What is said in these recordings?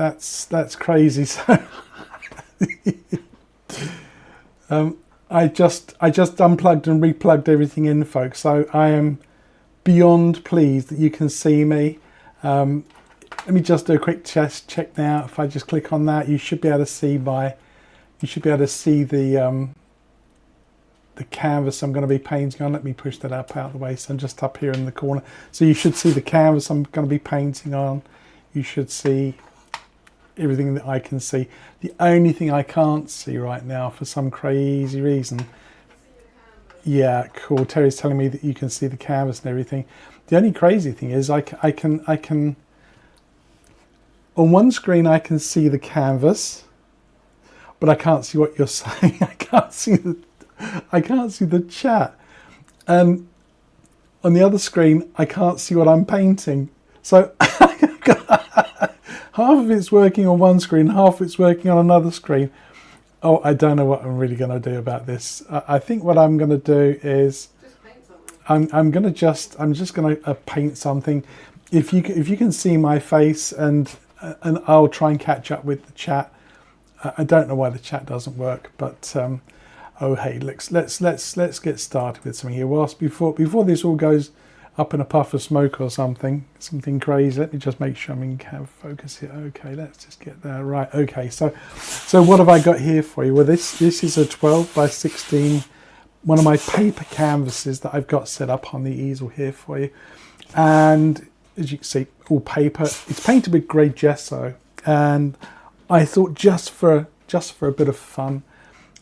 that's crazy. So I just unplugged and replugged everything in, folks. So I am beyond pleased that you can see me. Let me just do a quick test check now. If I just click on that, you should be able to see the canvas I'm going to be painting on. Let me push that up out of the way. So I'm just up here in the corner. So you should see the canvas I'm going to be painting on. You should see everything that I can see. The only thing I can't see right now, for some crazy reason, yeah, cool. Terry's telling me that you can see the canvas and everything. The only crazy thing is I can on one screen I can see the canvas, but I can't see what you're saying. I can't see the chat. And on the other screen I can't see what I'm painting. So half of it's working on one screen, half of it's working on another screen. Oh, I don't know what I'm really going to do about this. I think what I'm going to do is just paint something. I'm just going to paint something. If you can see my face, and I'll try and catch up with the chat. I don't know why the chat doesn't work, but oh hey, let's get started with something here. Whilst before this all goes up in a puff of smoke or something crazy. Let me just make sure I'm in focus here. Okay, let's just get there. Right, okay, so what have I got here for you? Well, this is a 12 by 16, one of my paper canvases that I've got set up on the easel here for you. And as you can see, all paper. It's painted with grey gesso, and I thought just for a bit of fun,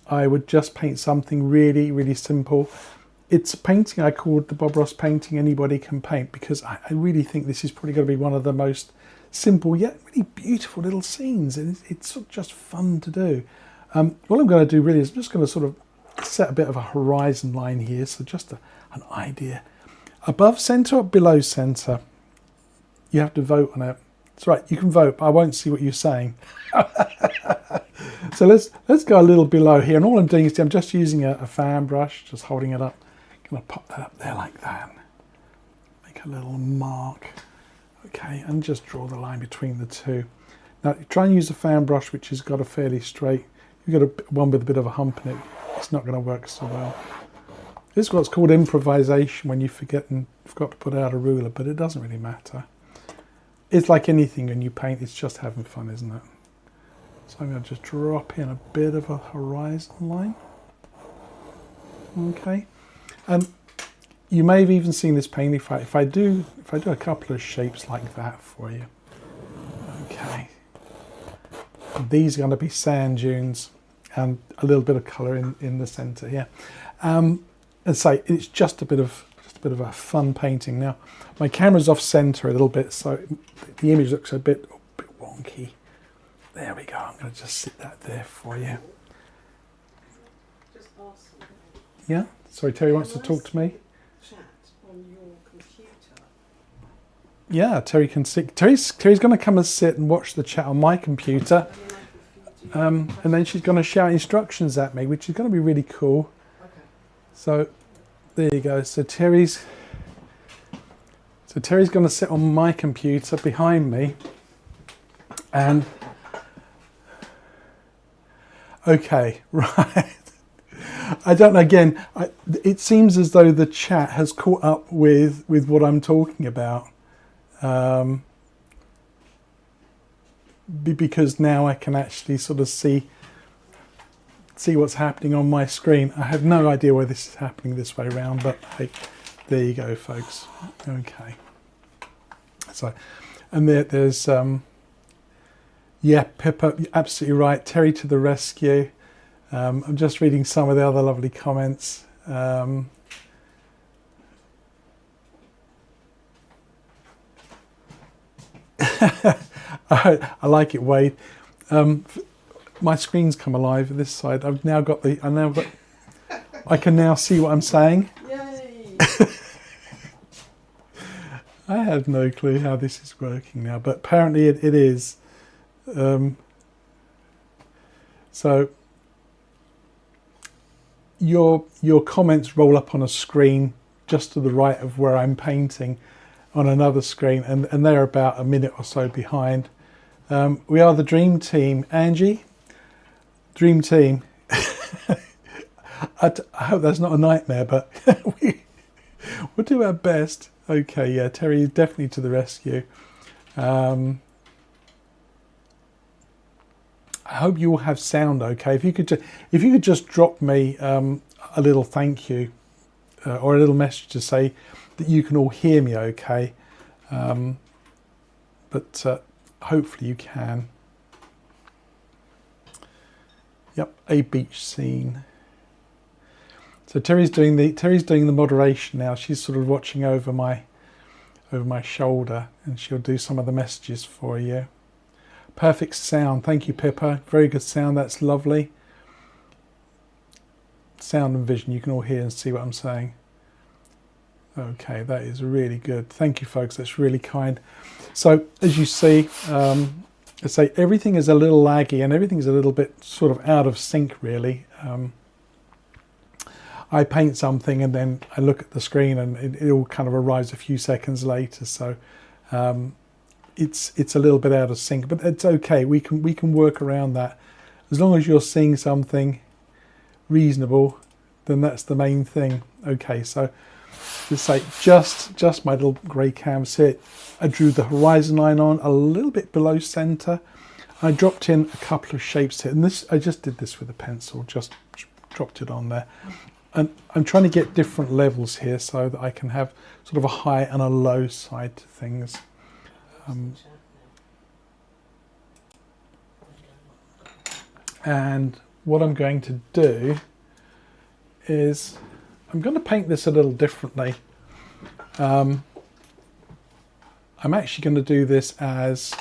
I would just paint something really, really simple. It's a painting I called the Bob Ross painting Anybody Can Paint, because I really think this is probably going to be one of the most simple yet really beautiful little scenes. It's sort of just fun to do. What I'm going to do really is I'm just going to sort of set a bit of a horizon line here, so just an idea. Above centre or below centre? You have to vote on it. That's right, you can vote, but I won't see what you're saying. So let's go a little below here, and all I'm doing is I'm just using a fan brush, just holding it up. I'm going to pop that up there like that. Make a little mark. Okay, and just draw the line between the two. Now try and use a fan brush which has got a fairly straight. You've got one with a bit of a hump in it. It's not going to work so well. This is what's called improvisation, when you forgot to put out a ruler, but it doesn't really matter. It's like anything when you paint, it's just having fun, isn't it? So I'm going to just drop in a bit of a horizon line. Okay, and you may have even seen this paint if I do a couple of shapes like that for you. Okay, these are going to be sand dunes and a little bit of colour in the centre here. And say it's just a bit of a fun painting. Now my camera's off centre a little bit, so the image looks a bit wonky. There we go. I'm going to just sit that there for you. Just awesome. Yeah. Sorry, Terry wants to talk to me. Chat on your computer. Yeah, Terry can sit. Terry's going to come and sit and watch the chat on my computer, and then she's going to shout instructions at me, which is going to be really cool. Okay. So there you go. So Terry's going to sit on my computer behind me, and okay, right. I don't know, again, it seems as though the chat has caught up with what I'm talking about, because now I can actually sort of see what's happening on my screen. I have no idea why this is happening this way around, but hey, there you go, folks. Okay. So, and there's yeah, Pippa, you're absolutely right. Terry to the rescue. I'm just reading some of the other lovely comments. I like it, Wade. My screen's come alive this side. I can now see what I'm saying. Yay! I have no clue how this is working now, but apparently it is. So your comments roll up on a screen just to the right of where I'm painting on another screen, and they're about a minute or so behind. We are the dream team, Angie. Dream team. I hope that's not a nightmare, but we'll do our best. Okay, yeah, Terry is definitely to the rescue. I hope you all have sound okay. If you could just drop me a little thank you or a little message to say that you can all hear me okay. But hopefully you can. Yep, a beach scene. So Terry's doing the moderation now. She's sort of watching over my shoulder, and she'll do some of the messages for you. Perfect sound. Thank you, Pippa. Very good sound. That's lovely. Sound and vision. You can all hear and see what I'm saying. Okay, that is really good. Thank you, folks. That's really kind. So as you see, I say everything is a little laggy and everything's a little bit sort of out of sync, really. I paint something and then I look at the screen and it all kind of arrives a few seconds later. So it's a little bit out of sync, but it's okay. We can work around that. As long as you're seeing something reasonable, then that's the main thing. Okay, so just say just my little grey canvas here. I drew the horizon line on a little bit below center. I dropped in a couple of shapes here, and this I just did this with a pencil, just dropped it on there. And I'm trying to get different levels here so that I can have sort of a high and a low side to things. And what I'm going to do is I'm going to paint this a little differently. I'm actually going to do this as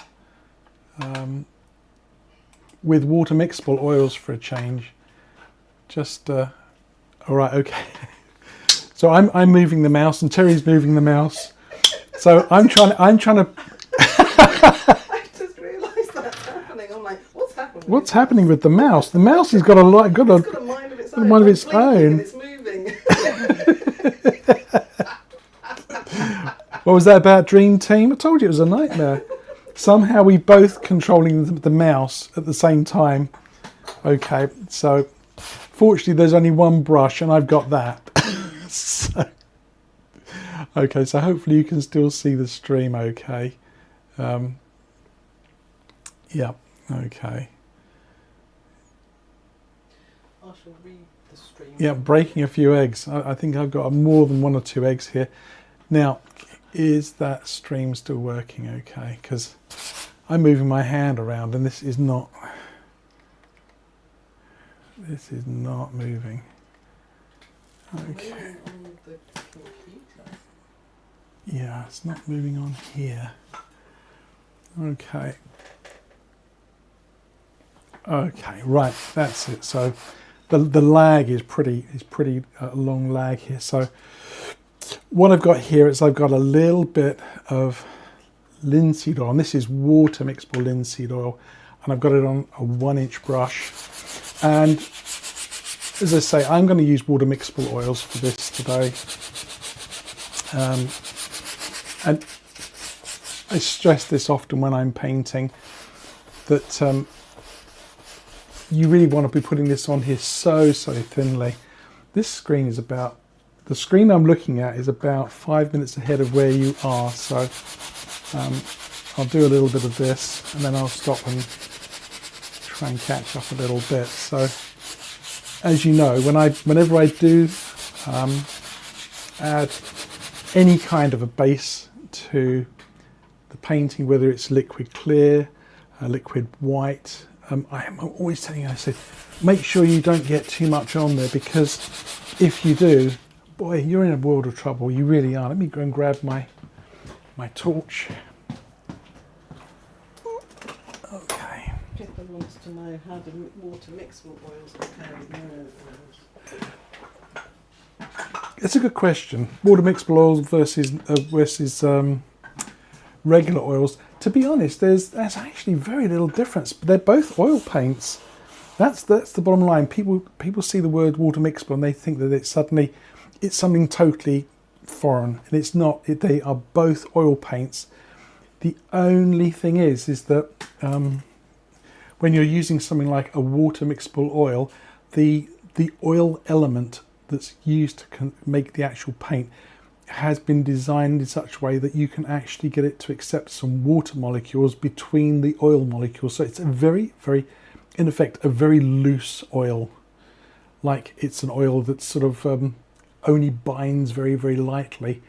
with water mixable oils for a change. Just all right, okay. So I'm moving the mouse and Terry's moving the mouse. So I'm trying to. I just realised that's happening. I'm like, what's happening? What's happening with the mouse? The mouse has got a It's got a mind of its own. mind of its own. And it's moving. What was that about, Dream Team? I told you it was a nightmare. Somehow we both controlling the mouse at the same time. Okay, so fortunately there's only one brush and I've got that. So, okay, so hopefully you can still see the stream okay. Yeah, okay. I shall read the stream. Yeah, breaking a few eggs. I think I've got more than 1 or 2 eggs here. Now, is that stream still working okay? Because I'm moving my hand around and this is not moving. Okay. On the computer. Yeah, it's not moving on here. Okay. Okay, right, that's it. So the lag is pretty long lag here. So what I've got here is I've got a little bit of linseed oil, and this is water mixable linseed oil, and I've got it on a 1-inch brush. And as I say, I'm going to use water mixable oils for this today. And I stress this often when I'm painting, that you really want to be putting this on here so thinly. This screen is about, the screen I'm looking at is about 5 minutes ahead of where you are. So I'll do a little bit of this and then I'll stop and try and catch up a little bit. So as you know, whenever I do add any kind of a base to the painting, whether it's liquid clear, liquid white, I'm always telling you, I say, make sure you don't get too much on there, because if you do, boy, you're in a world of trouble. You really are. Let me go and grab my torch. Okay. Pippa wants to know how the water mixable oils compare with mineral oils. It's a good question. Water mixable oils versus regular oils. To be honest, there's actually very little difference. They're both oil paints. That's the bottom line. People see the word water mixable and they think that it's something totally foreign, and it's not. They are both oil paints. The only thing is that when you're using something like a water mixable oil, the oil element that's used to make the actual paint has been designed in such a way that you can actually get it to accept some water molecules between the oil molecules. So it's a very, very, in effect, a very loose oil. Like it's an oil that sort of only binds very, very lightly.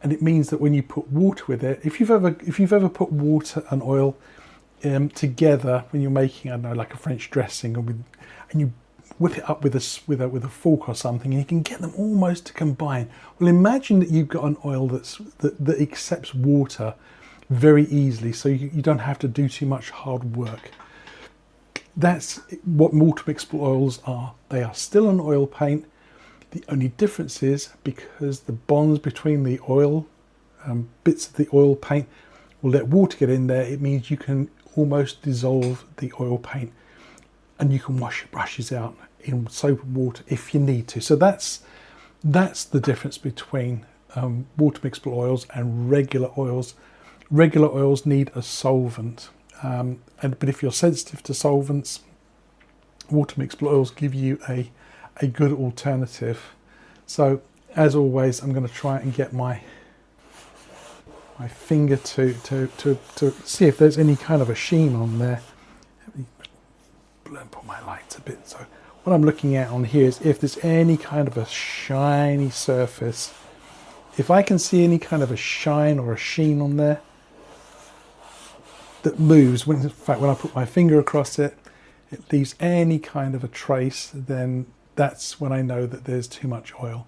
And it means that when you put water with it, if you've ever put water and oil together when you're making, I don't know, like a French dressing, and you whip it up with a fork or something, and you can get them almost to combine. Well, imagine that you've got an oil that accepts water very easily, so you don't have to do too much hard work. That's what water mixable oils are. They are still an oil paint. The only difference is because the bonds between the oil bits of the oil paint will let water get in there. It means you can almost dissolve the oil paint, and you can wash your brushes out in soap and water if you need to. So that's the difference between water mixable oils and regular oils. Regular oils need a solvent, but if you're sensitive to solvents, water mixable oils give you a good alternative. So as always, I'm going to try and get my finger to see if there's any kind of a sheen on there. Let me put my lights a bit. So what I'm looking at on here is if there's any kind of a shiny surface. If I can see any kind of a shine or a sheen on there that moves, in fact when I put my finger across it, it leaves any kind of a trace, then that's when I know that there's too much oil.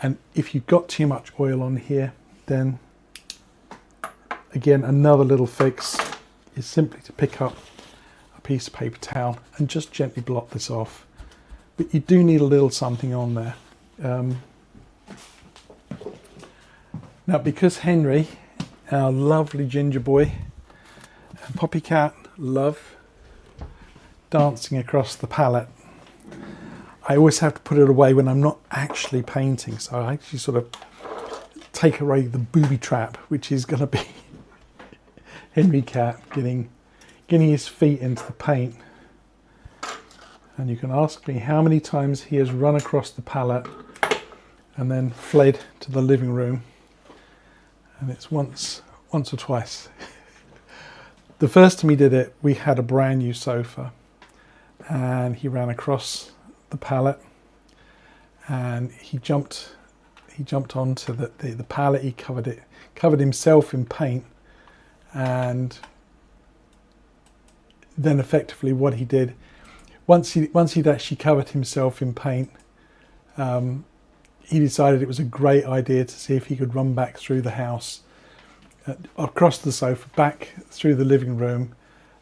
And if you've got too much oil on here, then again, another little fix is simply to pick up a piece of paper towel and just gently blot this off. But you do need a little something on there. Now, because Henry, our lovely ginger boy, and Poppycat love dancing across the palette, I always have to put it away when I'm not actually painting. So I actually sort of take away the booby trap, which is going to be Henry Cat getting his feet into the paint. And you can ask me how many times he has run across the palette and then fled to the living room. And it's once or twice. The first time he did it, we had a brand new sofa, and he ran across the palette and he jumped onto the palette. He covered himself in paint, and then effectively what he did, once he'd actually covered himself in paint, he decided it was a great idea to see if he could run back through the house, across the sofa, back through the living room,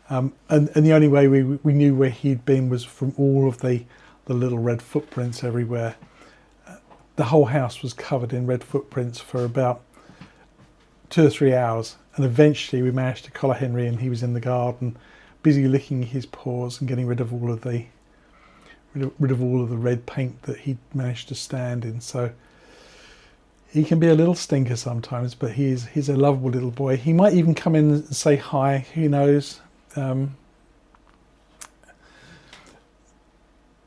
and the only way we knew where he'd been was from all of the little red footprints everywhere. The whole house was covered in red footprints for about 2 or 3 hours, and eventually we managed to collar Henry, and he was in the garden busy licking his paws and getting rid of all of the red paint that he'd managed to stand in. So he can be a little stinker sometimes, but he's a lovable little boy. He might even come in and say hi, who knows.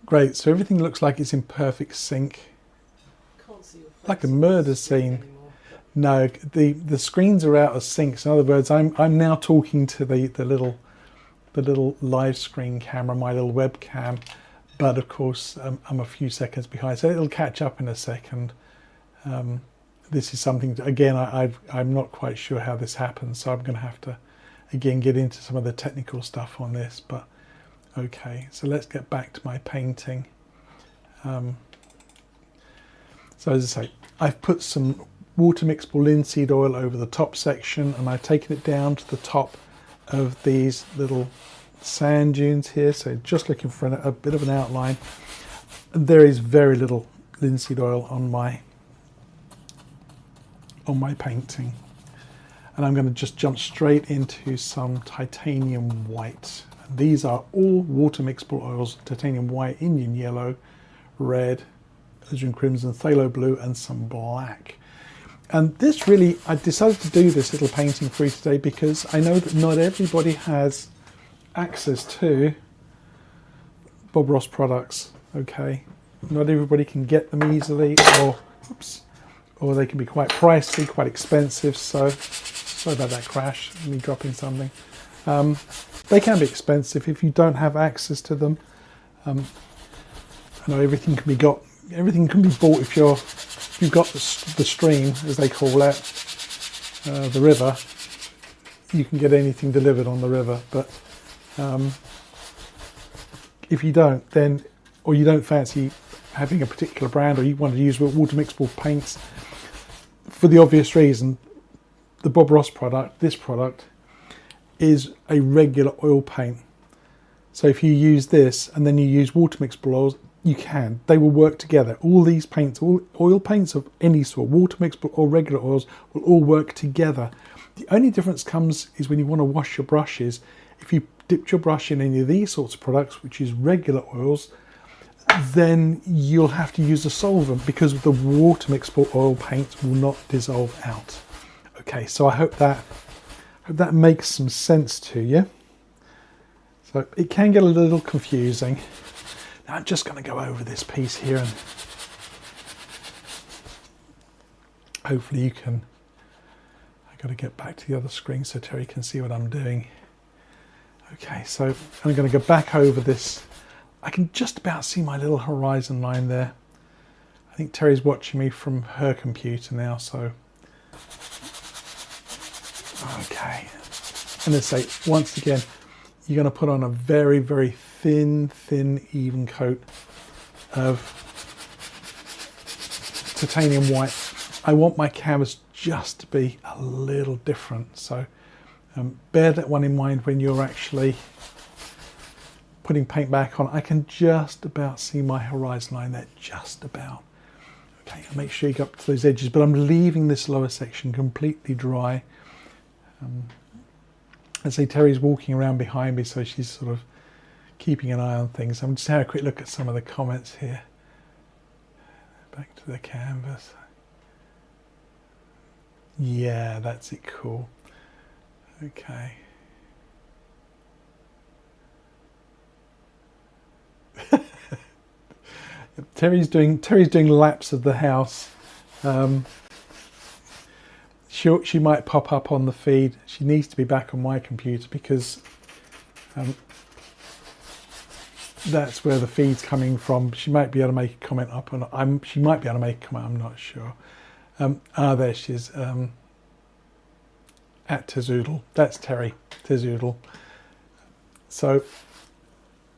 Great, so everything looks like it's in perfect sync. Can't see your face Like a murder scene. anymore. No, the screens are out of sync. So in other words, I'm now talking to the little live screen camera, my little webcam, but of course I'm a few seconds behind, so it'll catch up in a second. This is something, again, I'm not quite sure how this happens, so I'm going to have to again get into some of the technical stuff on this. But okay, so let's get back to my painting. So as I say, I've put some water mixable linseed oil over the top section, and I've taken it down to the top of these little sand dunes here, so just looking for a bit of an outline. There is very little linseed oil on my painting, and I'm going to just jump straight into some titanium white. These are all water mixable oils: titanium white, Indian yellow, red, Belgian crimson, phthalo blue, and some black. And this really, I decided to do this little painting for you today because I know that not everybody has access to Bob Ross products, okay? Not everybody can get them easily, or they can be quite pricey, quite expensive. So, sorry about that crash, me dropping something. They can be expensive if you don't have access to them. I know everything can be bought if you've got the stream, as they call it, the river. You can get anything delivered on the river, but if you don't, or you don't fancy having a particular brand, or you want to use water mixable paints, for the obvious reason, the Bob Ross product, this product, is a regular oil paint. So if you use this and then you use water mixable oils, they will work together. All these paints, all oil paints of any sort, water mixable or regular oils, will all work together. The only difference comes is when you want to wash your brushes. If you dipped your brush in any of these sorts of products, which is regular oils, then you'll have to use a solvent because the water mixable oil paint will not dissolve out. Okay, so I hope that makes some sense to you. So it can get a little confusing. Now I'm just going to go over this piece here and hopefully you can. I've got to get back to the other screen so Terry can see what I'm doing. Okay, so I'm going to go back over this. I can just about see my little horizon line there. I think Terry's watching me from her computer now, so. Okay. And let's say, once again, you're going to put on a very, very thin, even coat of titanium white. I want my canvas just to be a little different, so bear that one in mind when you're actually putting paint back on. I can just about see my horizon line there, just about. Okay, make sure you get up to those edges, but I'm leaving this lower section completely dry. I say Terry's walking around behind me, so she's sort of keeping an eye on things. I'm just having a quick look at some of the comments here. Back to the canvas. Yeah, that's it, cool. Okay. Terry's doing laps of the house. She might pop up on the feed. She needs to be back on my computer because that's where the feed's coming from. She might be able to make a comment up, and she might be able to make a comment. I'm not sure. There she is. At Tezoodle. That's Terry Tezoodle. So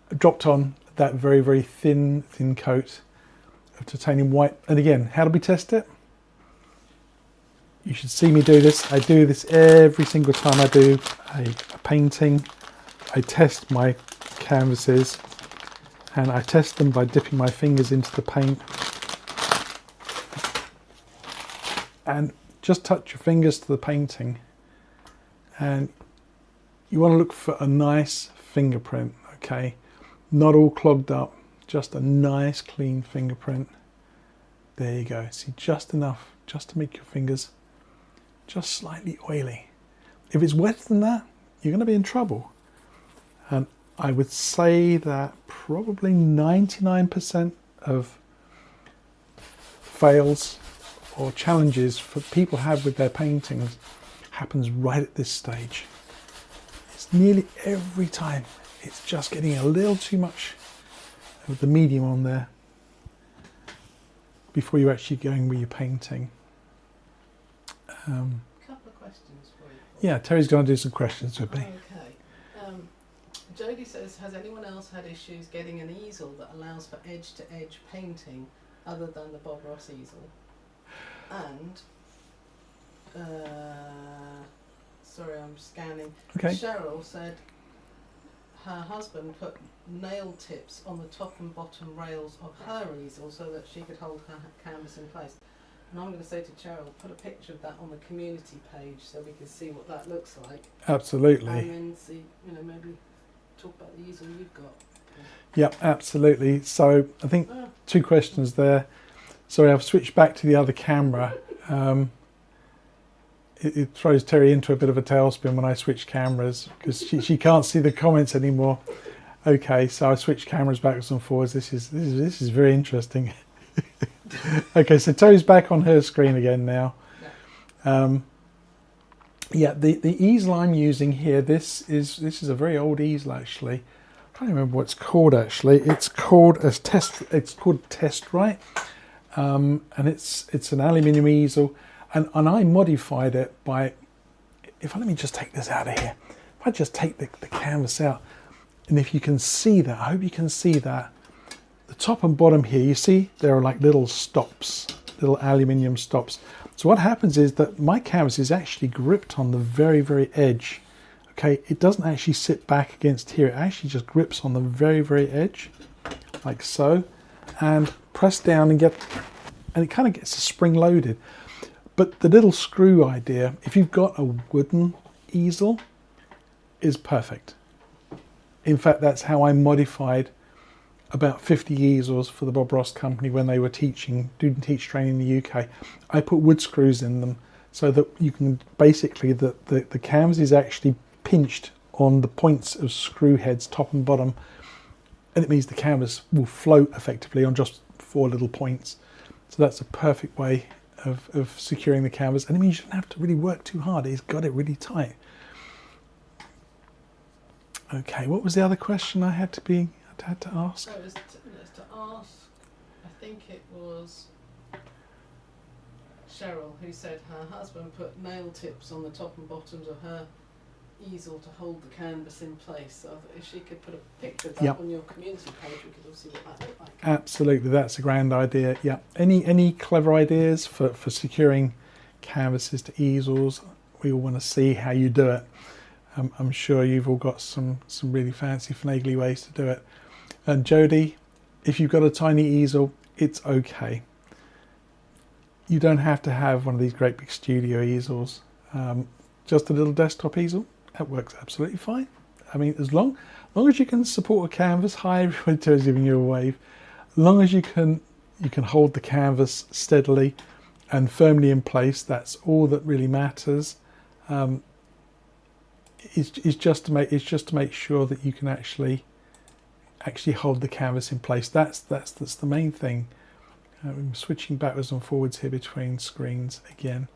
I dropped on that very, very thin coat of titanium white. And again, how do we test it? You should see me do this. I do this every single time I do a painting. I test my canvases, and I test them by dipping my fingers into the paint. And just touch your fingers to the painting, and you want to look for a nice fingerprint, okay? Not all clogged up, just a nice clean fingerprint. There you go. See, just enough just to make your fingers just slightly oily. If it's wetter than that, you're going to be in trouble. And I would say that probably 99% of fails or challenges for people have with their paintings happens right at this stage. It's nearly every time. It's just getting a little too much of the medium on there before you're actually going with your painting. Couple of questions for you. Yeah, Terry's going to do some questions with me. Okay. Jodie says, has anyone else had issues getting an easel that allows for edge-to-edge painting other than the Bob Ross easel? And, sorry, I'm scanning. Okay. Cheryl said her husband put nail tips on the top and bottom rails of her easel so that she could hold her canvas in place. And I'm going to say to Cheryl, put a picture of that on the community page so we can see what that looks like. Absolutely. And then see, maybe talk about the easel you've got. Yep, absolutely. So I think two questions there. Sorry, I've switched back to the other camera. it throws Terry into a bit of a tailspin when I switch cameras because she can't see the comments anymore. Okay, so I switch cameras backwards and forwards. This is very interesting. Okay, so Terry's back on her screen again now. Yeah, the easel I'm using here, this is a very old easel actually. I'm trying to remember what it's called actually. It's called Test Right, and it's an aluminium easel, and I modified it by, let me just take this out of here. If I just take the canvas out, and if you can see that, I hope you can see that. The top and bottom here, you see there are like little stops, little aluminium stops. So what happens is that my canvas is actually gripped on the very, very edge. Okay, it doesn't actually sit back against here. It actually just grips on the very, very edge, like so, and press down and it kind of gets spring loaded. But the little screw idea, if you've got a wooden easel, is perfect. In fact, that's how I modified about 50 easels for the Bob Ross company when they were doing teach training in the UK. I put wood screws in them so that you can basically, the canvas is actually pinched on the points of screw heads, top and bottom, and it means the canvas will float effectively on just 4 little points. So that's a perfect way of securing the canvas, and it means you don't have to really work too hard. It's got it really tight. Okay, what was the other question I had to ask? So it was to ask, I think it was Cheryl who said her husband put nail tips on the top and bottoms of her easel to hold the canvas in place. So if she could put a picture of that on your community page, we could all see what that looked like. Absolutely, that's a grand idea. Yeah. Any clever ideas for securing canvases to easels? We all want to see how you do it. I'm sure you've all got some really fancy finagly ways to do it. And Jodie, if you've got a tiny easel, it's okay. You don't have to have one of these great big studio easels. Just a little desktop easel, that works absolutely fine. I mean, as long as you can support a canvas, hi everybody, Terry's giving you a wave. As long as you can hold the canvas steadily and firmly in place, that's all that really matters. It's just to make sure that you can actually hold the canvas in place. That's the main thing. I'm switching backwards and forwards here between screens again.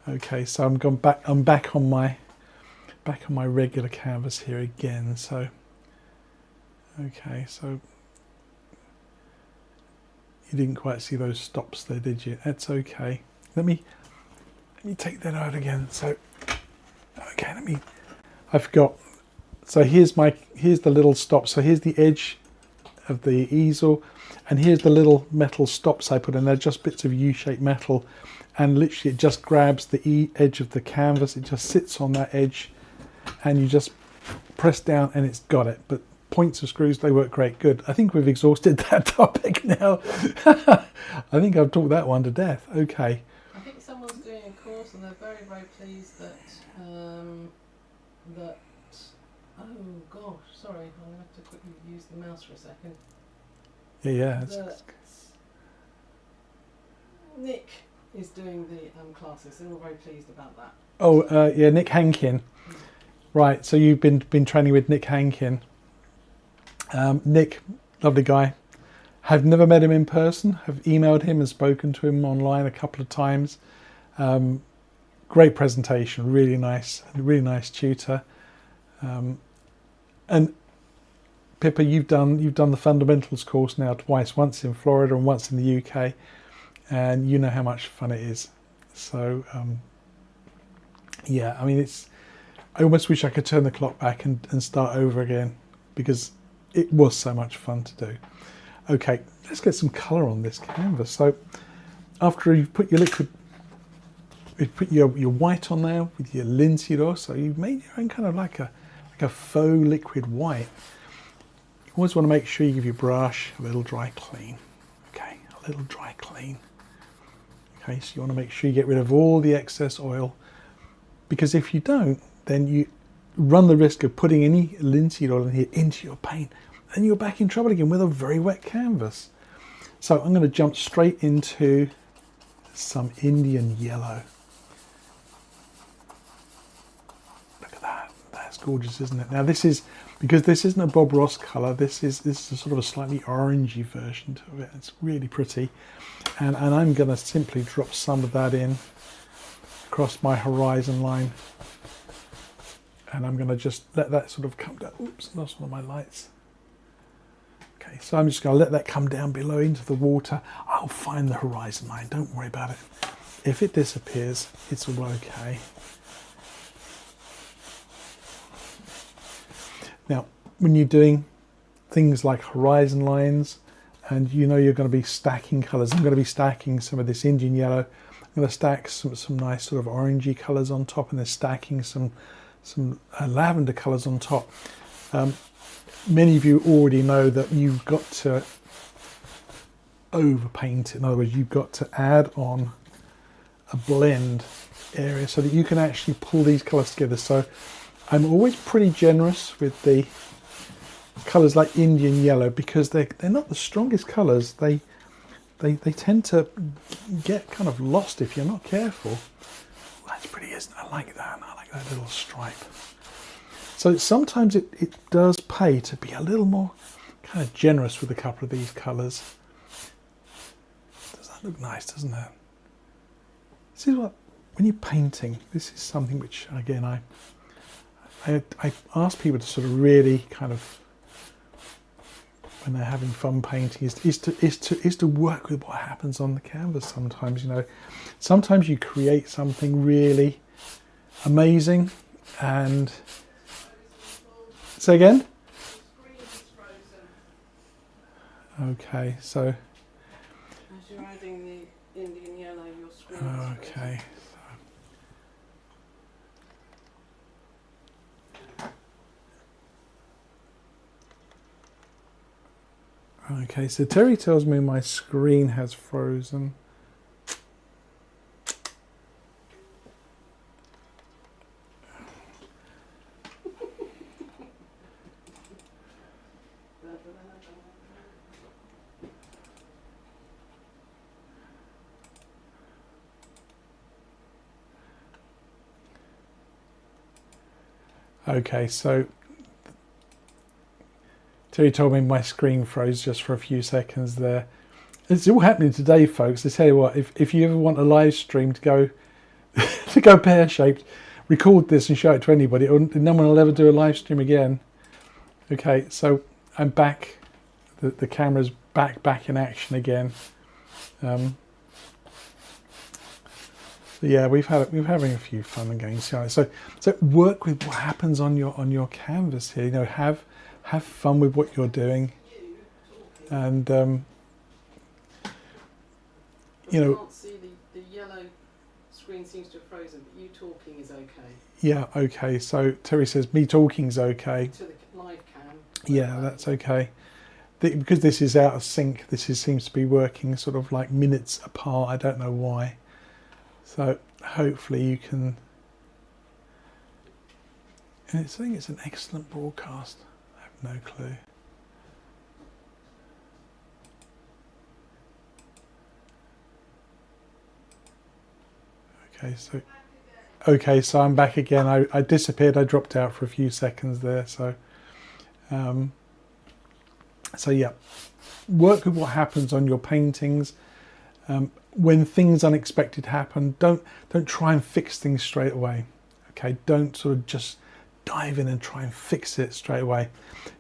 Okay, so I'm back on my regular canvas here again. So okay, so you didn't quite see those stops there, did you? That's okay. Let me take that out again. So okay, I forgot. So here's the little stop. So here's the edge of the easel, and here's the little metal stops I put in. They're just bits of U-shaped metal, and literally it just grabs the edge of the canvas. It just sits on that edge, and you just press down and it's got it. But points of screws, they work great. Good. I think we've exhausted that topic now. I think I've talked that one to death. Okay. I think someone's doing a course and they're very, very pleased that oh gosh, sorry, I'm going to have to quickly use the mouse for a second. Yeah. Nick is doing the classes. They're all very pleased about that. Oh, yeah, Nick Hankin. Right, so you've been training with Nick Hankin. Nick, lovely guy. Have never met him in person. Have emailed him and spoken to him online a couple of times. Great presentation, really nice tutor. And Pippa, you've done the fundamentals course now twice, once in Florida and once in the UK, and you know how much fun it is. So yeah, I mean, I almost wish I could turn the clock back and start over again, because it was so much fun to do. Okay, let's get some colour on this canvas. So after you've put your liquid, you put your white on there with your linseed oil, so you've made your own kind of like a faux liquid white. You always want to make sure you give your brush a little dry clean. Okay, a little dry clean. Okay, so you want to make sure you get rid of all the excess oil, because if you don't, then you run the risk of putting any linseed oil in here into your paint, and you're back in trouble again with a very wet canvas. So I'm going to jump straight into some Indian yellow. That's gorgeous, isn't it? Now this is, because this isn't a Bob Ross colour, this is a sort of a slightly orangey version to it. It's really pretty. And I'm going to simply drop some of that in across my horizon line. And I'm going to just let that sort of come down. Oops, lost one of my lights. Okay, so I'm just going to let that come down below into the water. I'll find the horizon line, don't worry about it. If it disappears, it's all okay. Now, when you're doing things like horizon lines, and you know you're going to be stacking colours, I'm going to be stacking some of this Indian yellow. I'm going to stack some nice sort of orangey colours on top, and then stacking some lavender colours on top. Many of you already know that you've got to overpaint. In other words, you've got to add on a blend area so that you can actually pull these colours together. So I'm always pretty generous with the colours like Indian yellow, because they're not the strongest colours. They tend to get kind of lost if you're not careful. Well, that's pretty, isn't it? I like that. I like that little stripe. So sometimes it does pay to be a little more kind of generous with a couple of these colours. Does that look nice, doesn't it? This is what, when you're painting, this is something which, again, I ask people to sort of really kind of, when they're having fun painting, is to work with what happens on the canvas. Sometimes, you know, sometimes you create something really amazing, and say again. Okay, so as you're adding the Indian yellow, your screen is okay. Okay, so Terry tells me my screen has frozen. Okay, so Terry told me my screen froze just for a few seconds there. It's all happening today, folks. I tell you what, if you ever want a live stream to go to go pear-shaped, record this and show it to anybody. No one will ever do a live stream again. Okay, so I'm back. The camera's back in action again. So yeah, we're having a few fun and games. So work with what happens on your canvas here. You know, have fun with what you're doing, and you know. Can't see the yellow screen seems to have frozen, but you talking is okay. Yeah, okay. So Terry says me talking's okay. To the live cam. Yeah, that's okay. Because this is out of sync, seems to be working sort of like minutes apart. I don't know why. So hopefully you can. And I think it's an excellent broadcast. I have no clue. Okay, so I'm back again. I disappeared. I dropped out for a few seconds there. So yeah, work with what happens on your paintings. When things unexpected happen, don't try and fix things straight away. Okay, don't sort of just dive in and try and fix it straight away.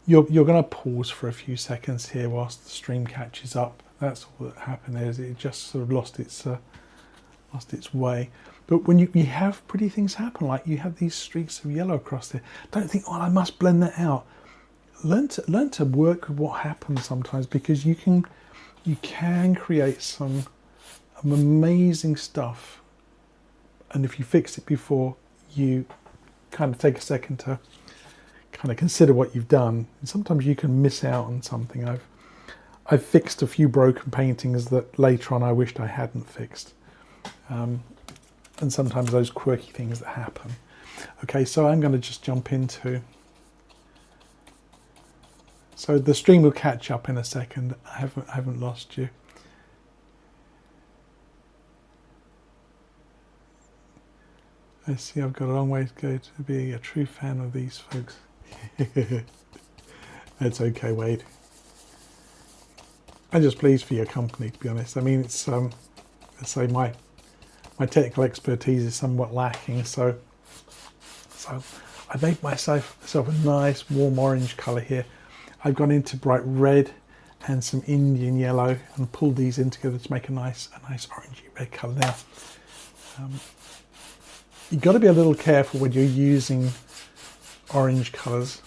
You're going to pause for a few seconds here whilst the stream catches up. That's all that happened there. Is it just sort of lost its way. But when you have pretty things happen, like you have these streaks of yellow across there, don't think, oh, I must blend that out. Learn to work with what happens sometimes, because you can create some amazing stuff, and if you fix it before you kind of take a second to kind of consider what you've done, and sometimes you can miss out on something. I've fixed a few broken paintings that later on I wished I hadn't fixed, and sometimes those quirky things that happen. Okay, so I'm going to just jump into. So the stream will catch up in a second. I haven't lost you. I see I've got a long way to go to be a true fan of these folks. That's okay, Wade. I'm just pleased for your company, to be honest. I mean, it's I say my technical expertise is somewhat lacking, so I made myself a nice warm orange colour here. I've gone into bright red and some Indian yellow and pulled these in together to make a nice orangey red colour. Now, you've got to be a little careful when you're using orange colours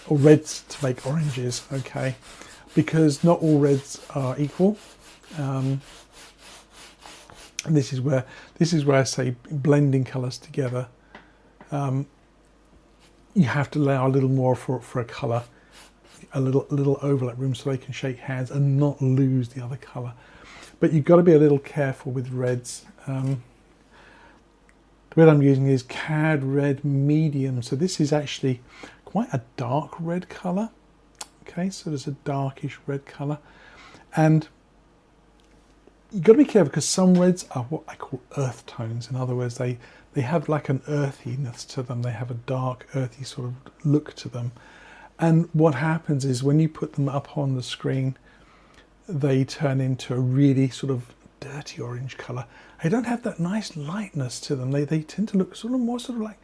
or reds to make oranges, okay? Because not all reds are equal. And this is where I say blending colours together. You have to allow a little more for a colour, a little overlap room so they can shake hands and not lose the other colour. But you've got to be a little careful with reds. The red I'm using is Cad Red Medium. So this is actually quite a dark red colour. Okay, so there's a darkish red colour. And you've got to be careful because some reds are what I call earth tones. In other words, they have like an earthiness to them. They have a dark, earthy sort of look to them. And what happens is when you put them up on the screen, they turn into a really sort of dirty orange colour. They don't have that nice lightness to them. They tend to look more like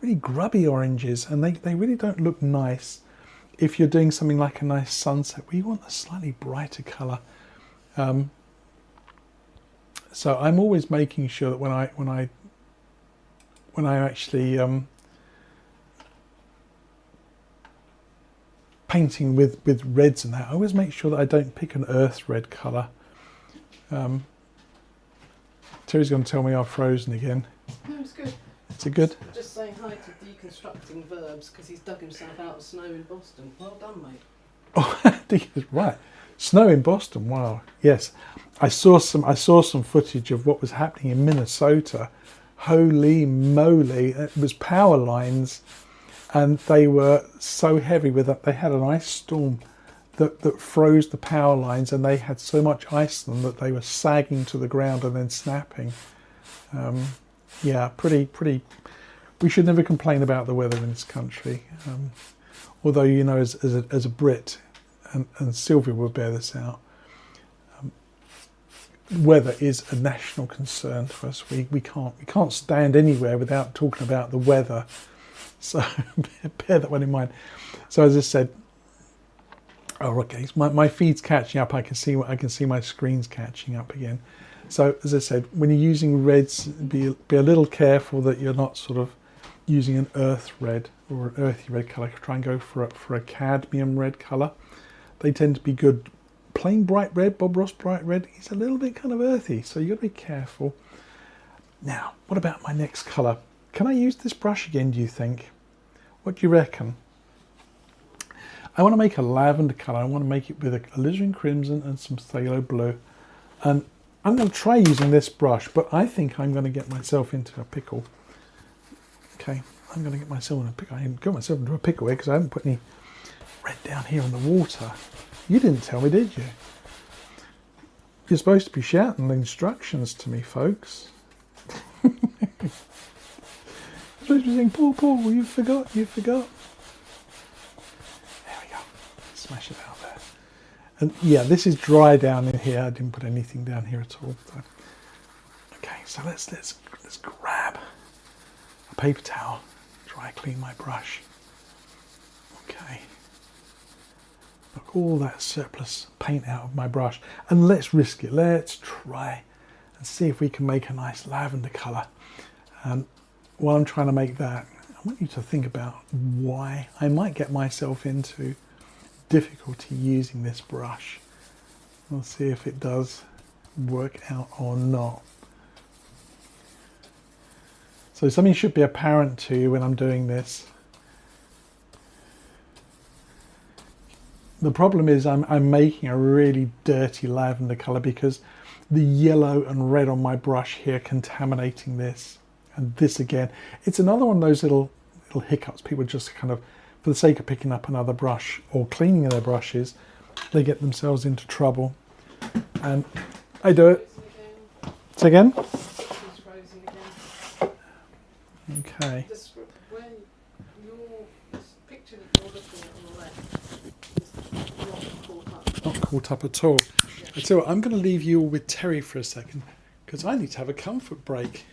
really grubby oranges, and they really don't look nice if you're doing something like a nice sunset where you want a slightly brighter colour. So I'm always making sure that when I actually painting with reds and that, I always make sure that I don't pick an earth red colour. Terry's going to tell me I've frozen again. No, it's good. Is it good? Just saying hi to deconstructing verbs because he's dug himself out of snow in Boston. Well done, mate. Oh, right. Snow in Boston. Wow. Yes, I saw some footage of what was happening in Minnesota. Holy moly! It was power lines, and they were so heavy with that. They had an ice storm that froze the power lines, and they had so much ice in them that they were sagging to the ground and then snapping. Yeah, pretty. We should never complain about the weather in this country. Although, you know, as a Brit, and Sylvia will bear this out, weather is a national concern for us. We can't stand anywhere without talking about the weather. So bear that one in mind. So as I said, oh, okay, my feed's catching up. I can see my screen's catching up again. So as I said, when you're using reds, be a little careful that you're not sort of using an earth red or an earthy red colour. Try and go for a cadmium red colour. They tend to be good. Plain bright red, Bob Ross bright red, is a little bit kind of earthy, so you've got to be careful. Now, what about my next colour? Can I use this brush again, do you think? What do you reckon? I want to make a lavender colour. I want to make it with a alizarin crimson and some phthalo blue. And I'm going to try using this brush, but I think I'm going to get myself into a pickle. Okay, I'm going to get myself in a pickle. I didn't get myself into a pickle here because I haven't put any red down here in the water. You didn't tell me, did you? You're supposed to be shouting the instructions to me, folks. You're supposed to be saying, Paul, you forgot. There we go. Smash it out there. And yeah, this is dry down in here. I didn't put anything down here at all. So. Okay, so let's grab a paper towel, dry clean my brush. Okay. Knock all that surplus paint out of my brush, and let's risk it. Let's try and see if we can make a nice lavender colour. While I'm trying to make that, I want you to think about why I might get myself into difficulty using this brush. We'll see if it does work out or not. So something should be apparent to you when I'm doing this. The problem is I'm making a really dirty lavender colour because the yellow and red on my brush here contaminating this. And this again, it's another one of those little hiccups. People just kind of, for the sake of picking up another brush or cleaning their brushes, they get themselves into trouble. And I do it. Say again? Okay. Where your picture that you're looking at on the left is not caught up. Not caught up at all. Yeah. I tell you what, I'm going to leave you all with Terry for a second because I need to have a comfort break.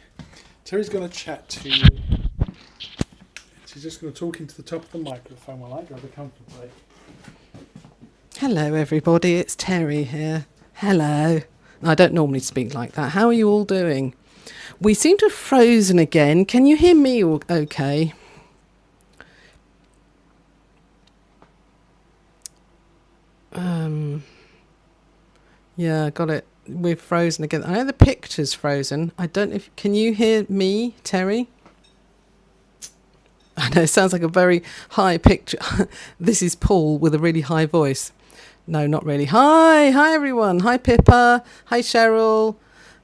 Terry's going to chat to you. She's just going to talk into the top of the microphone while I grab a comfort break. Hello everybody, it's Terry here. Hello. I don't normally speak like that. How are you all doing? We seem to have frozen again. Can you hear me okay? Yeah, got it. We're frozen again. I know the picture's frozen. I don't know if... Can you hear me, Terry? I know, it sounds like a very high picture. This is Paul with a really high voice. No, not really. Hi everyone. Hi Pippa. Hi Cheryl.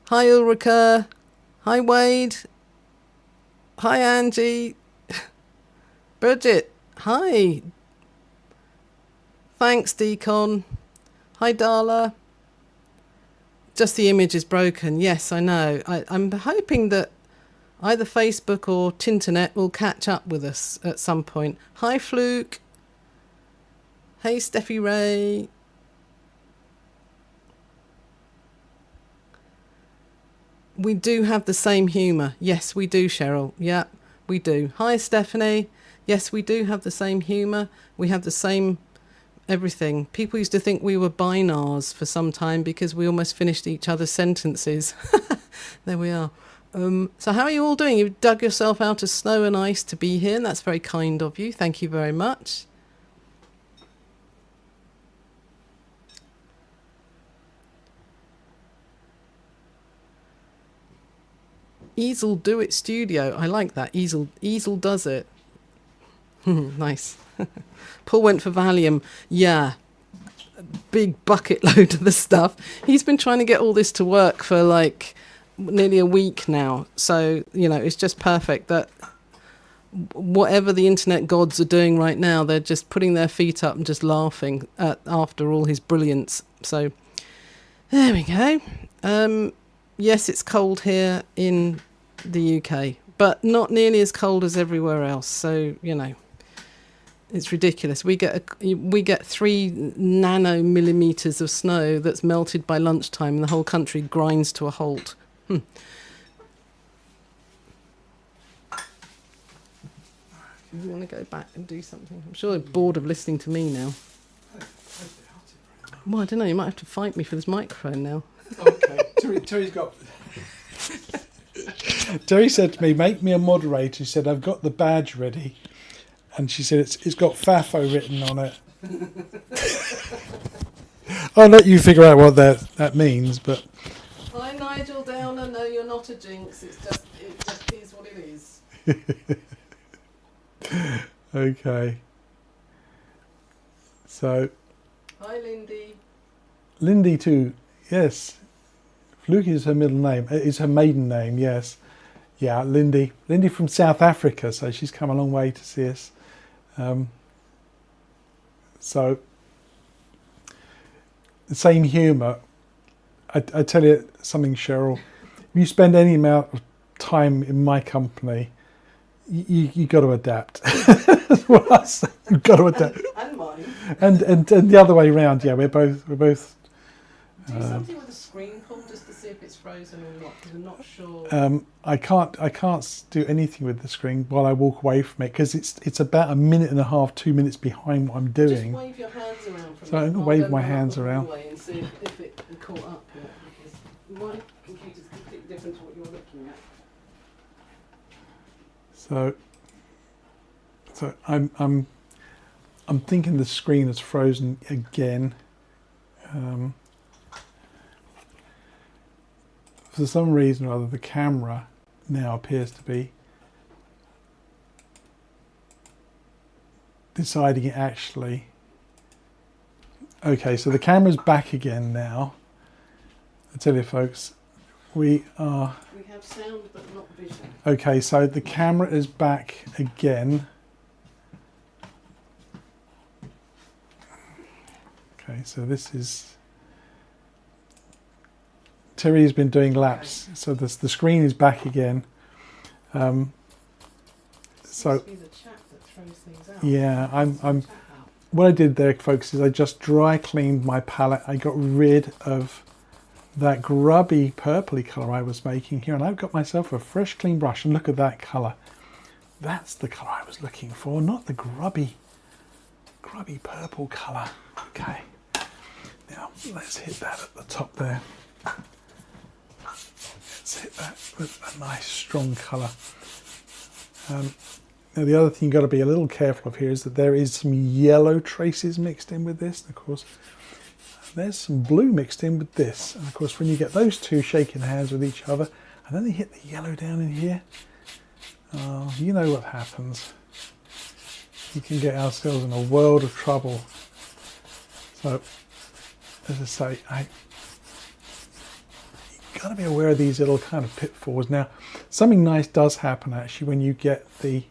Hi Ulrika. Hi Wade. Hi Angie. Bridget. Hi. Thanks Deacon. Hi Darla. Just the image is broken. Yes, I know. I'm hoping that either Facebook or Tinternet will catch up with us at some point. Hi Fluke. Hey Steffi Ray. We do have the same humour. Yes, we do, Cheryl. Yeah, we do. Hi Stephanie. Yes, we do have the same humour. We have the same everything. People used to think we were binars for some time because we almost finished each other's sentences. There we are. So how are you all doing? You've dug yourself out of snow and ice to be here, and that's very kind of you. Thank you very much. Easel Do It Studio. I like that. Easel does it. Nice. Paul went for Valium. Yeah. Big bucket load of the stuff. He's been trying to get all this to work for like nearly a week now. So, you know, it's just perfect that whatever the internet gods are doing right now, they're just putting their feet up and just laughing after all his brilliance. So there we go. Yes, it's cold here in the UK, but not nearly as cold as everywhere else. So, you know, it's ridiculous. We get 3 nanomillimeters of snow that's melted by lunchtime and the whole country grinds to a halt. You want to go back and do something? I'm sure they're bored of listening to me now. Well, I don't know. You might have to fight me for this microphone now. Okay. Terry's got... Terry said to me, make me a moderator. She said, I've got the badge ready. And she said, it's got FAFO written on it. I'll let you figure out what that means, but... Hi, Nigel Downer. No, you're not a jinx. It just is what it is. Okay. So... Hi, Lindy. Lindy too, yes. Fluke is her middle name. Is her maiden name, yes. Yeah, Lindy. Lindy from South Africa, so she's come a long way to see us. So, the same humour. I tell you something, Cheryl. If you spend any amount of time in my company, you got to adapt. That's what I say. You've got to adapt. And mine. And the other way around. Yeah, we're both. Do something with the screen, Paul, just to see if it's frozen or not, because I'm not sure. I can't do anything with the screen while I walk away from it because it's about a minute and a half, 2 minutes behind what I'm doing. Just wave your hands around. So I'm going to wave my hands around. And see if it caught up yet, because my computer's completely different to what you're looking at. So I'm thinking the screen is frozen again. For some reason or other, the camera now appears to be deciding it actually. Okay, so the camera's back again now. I tell you, folks, we have sound but not vision. Okay, so the camera is back again. Okay, so this is... Terry has been doing laps, so the screen is back again. So Must be the chap that throws things out. yeah, I'm Chap out. what I did there, folks, is I just dry cleaned my palette. I got rid of that grubby purpley colour I was making here, and I've got myself a fresh clean brush, and look at that colour. That's the colour I was looking for, not the grubby purple colour. Okay, now let's hit that at the top there. Let's hit that with a nice strong colour. Now the other thing you've got to be a little careful of here is that there is some yellow traces mixed in with this, and of course there's some blue mixed in with this, and of course when you get those two shaking hands with each other and then they hit the yellow down in here, oh, you know what happens. You can get ourselves in a world of trouble. So as I say, you've got to be aware of these little kind of pitfalls. Now something nice does happen actually when you get the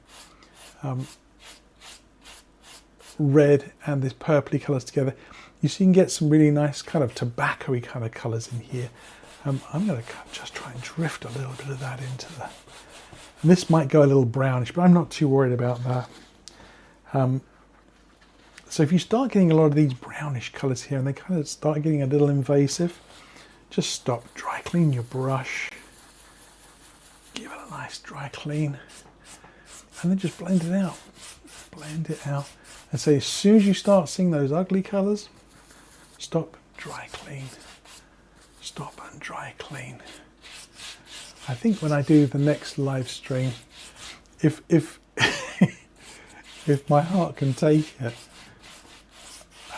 red and this purpley colours together. You see, you can get some really nice kind of tobacco-y kind of colours in here. I'm going to just try and drift a little bit of that into the... And this might go a little brownish, but I'm not too worried about that. So if you start getting a lot of these brownish colours here and they kind of start getting a little invasive, just stop, dry clean your brush, give it a nice dry clean, and then just blend it out. Blend it out. And so as soon as you start seeing those ugly colours, stop, dry clean. Stop and dry clean. I think when I do the next live stream, if if my heart can take it,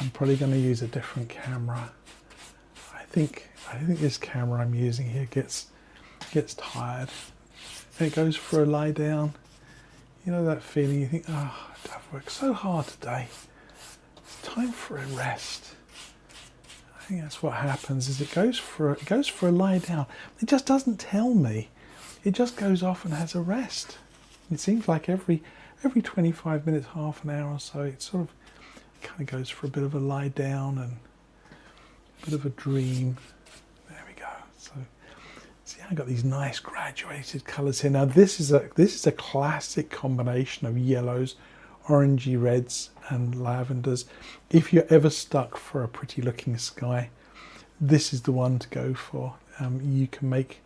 I'm probably going to use a different camera. I think this camera I'm using here gets tired. It goes for a lie down. You know that feeling, you think, oh, I've worked so hard today. It's time for a rest. I think that's what happens, is it goes for a lie down. It just doesn't tell me. It just goes off and has a rest. It seems like every 25 minutes, half an hour or so, it sort of kind of goes for a bit of a lie down and a bit of a dream. There we go. So see, I've got these nice graduated colours here. Now this is a classic combination of yellows, orangey reds and lavenders. If you're ever stuck for a pretty looking sky, this is the one to go for. You can make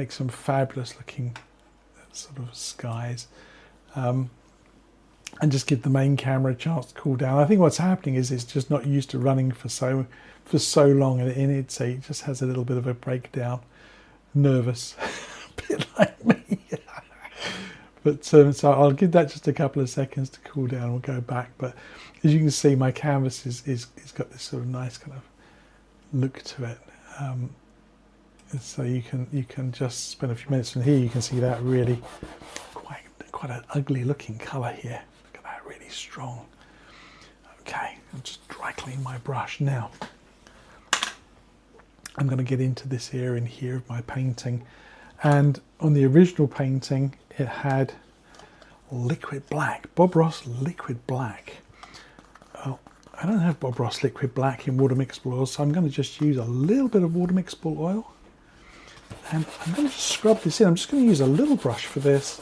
some fabulous looking sort of skies, and just give the main camera a chance to cool down. I think what's happening is it's just not used to running for so long, and it just has a little bit of a breakdown. Nervous, a bit like me. But so I'll give that just a couple of seconds to cool down. We'll go back. But as you can see, my canvas is got this sort of nice kind of look to it. And so you can just spend a few minutes from here. You can see that really quite an ugly looking colour here. Look at that, really strong. Okay, I'll just dry clean my brush now. I'm going to get into this area in here of my painting, and on the original painting it had liquid black, Bob Ross liquid black. Oh, I don't have Bob Ross liquid black in water mixable oil, so I'm going to just use a little bit of water mixable oil, and I'm going to just scrub this in. I'm just going to use a little brush for this.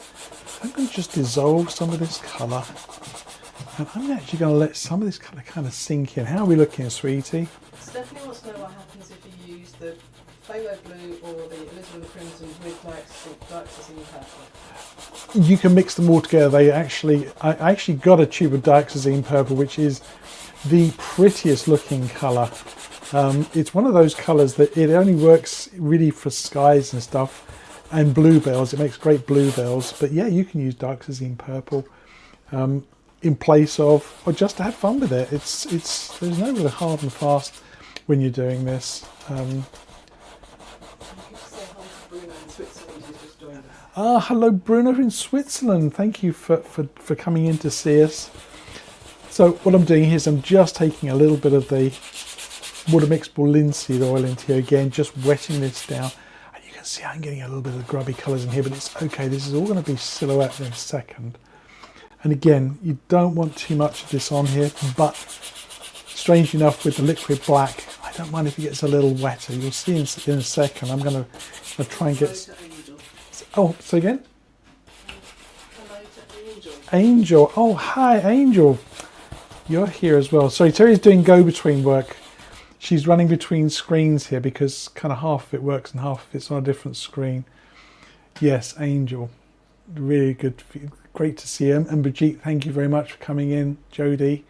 I'm going to just dissolve some of this colour, and I'm actually going to let some of this colour kind of sink in. How are we looking, sweetie? Stephanie wants to know what happens if you use the phthalo blue or the alizarin crimson with dioxazine purple. You can mix them all together. I actually got a tube of dioxazine purple, which is the prettiest looking colour. It's one of those colours that it only works really for skies and stuff, and bluebells. It makes great bluebells. But yeah, you can use dioxazine purple in place of, or just to have fun with it. There's no really hard and fast when you're doing this. Hello Bruno in Switzerland. Thank you for coming in to see us. So what I'm doing here is I'm just taking a little bit of the water mixable linseed oil into here again, just wetting this down. And you can see I'm getting a little bit of grubby colours in here, but it's okay. This is all going to be silhouette in a second. And again, you don't want too much of this on here, but strange enough with the liquid black, I don't mind if it gets a little wetter. You'll see in a second. I'm going to try and get... Oh, say again? Angel. Oh, hi, Angel. You're here as well. Sorry, Terry's doing go-between work. She's running between screens here because kind of half of it works and half of it's on a different screen. Yes, Angel. Really good. Great to see him. And Brigitte, thank you very much for coming in. Jody.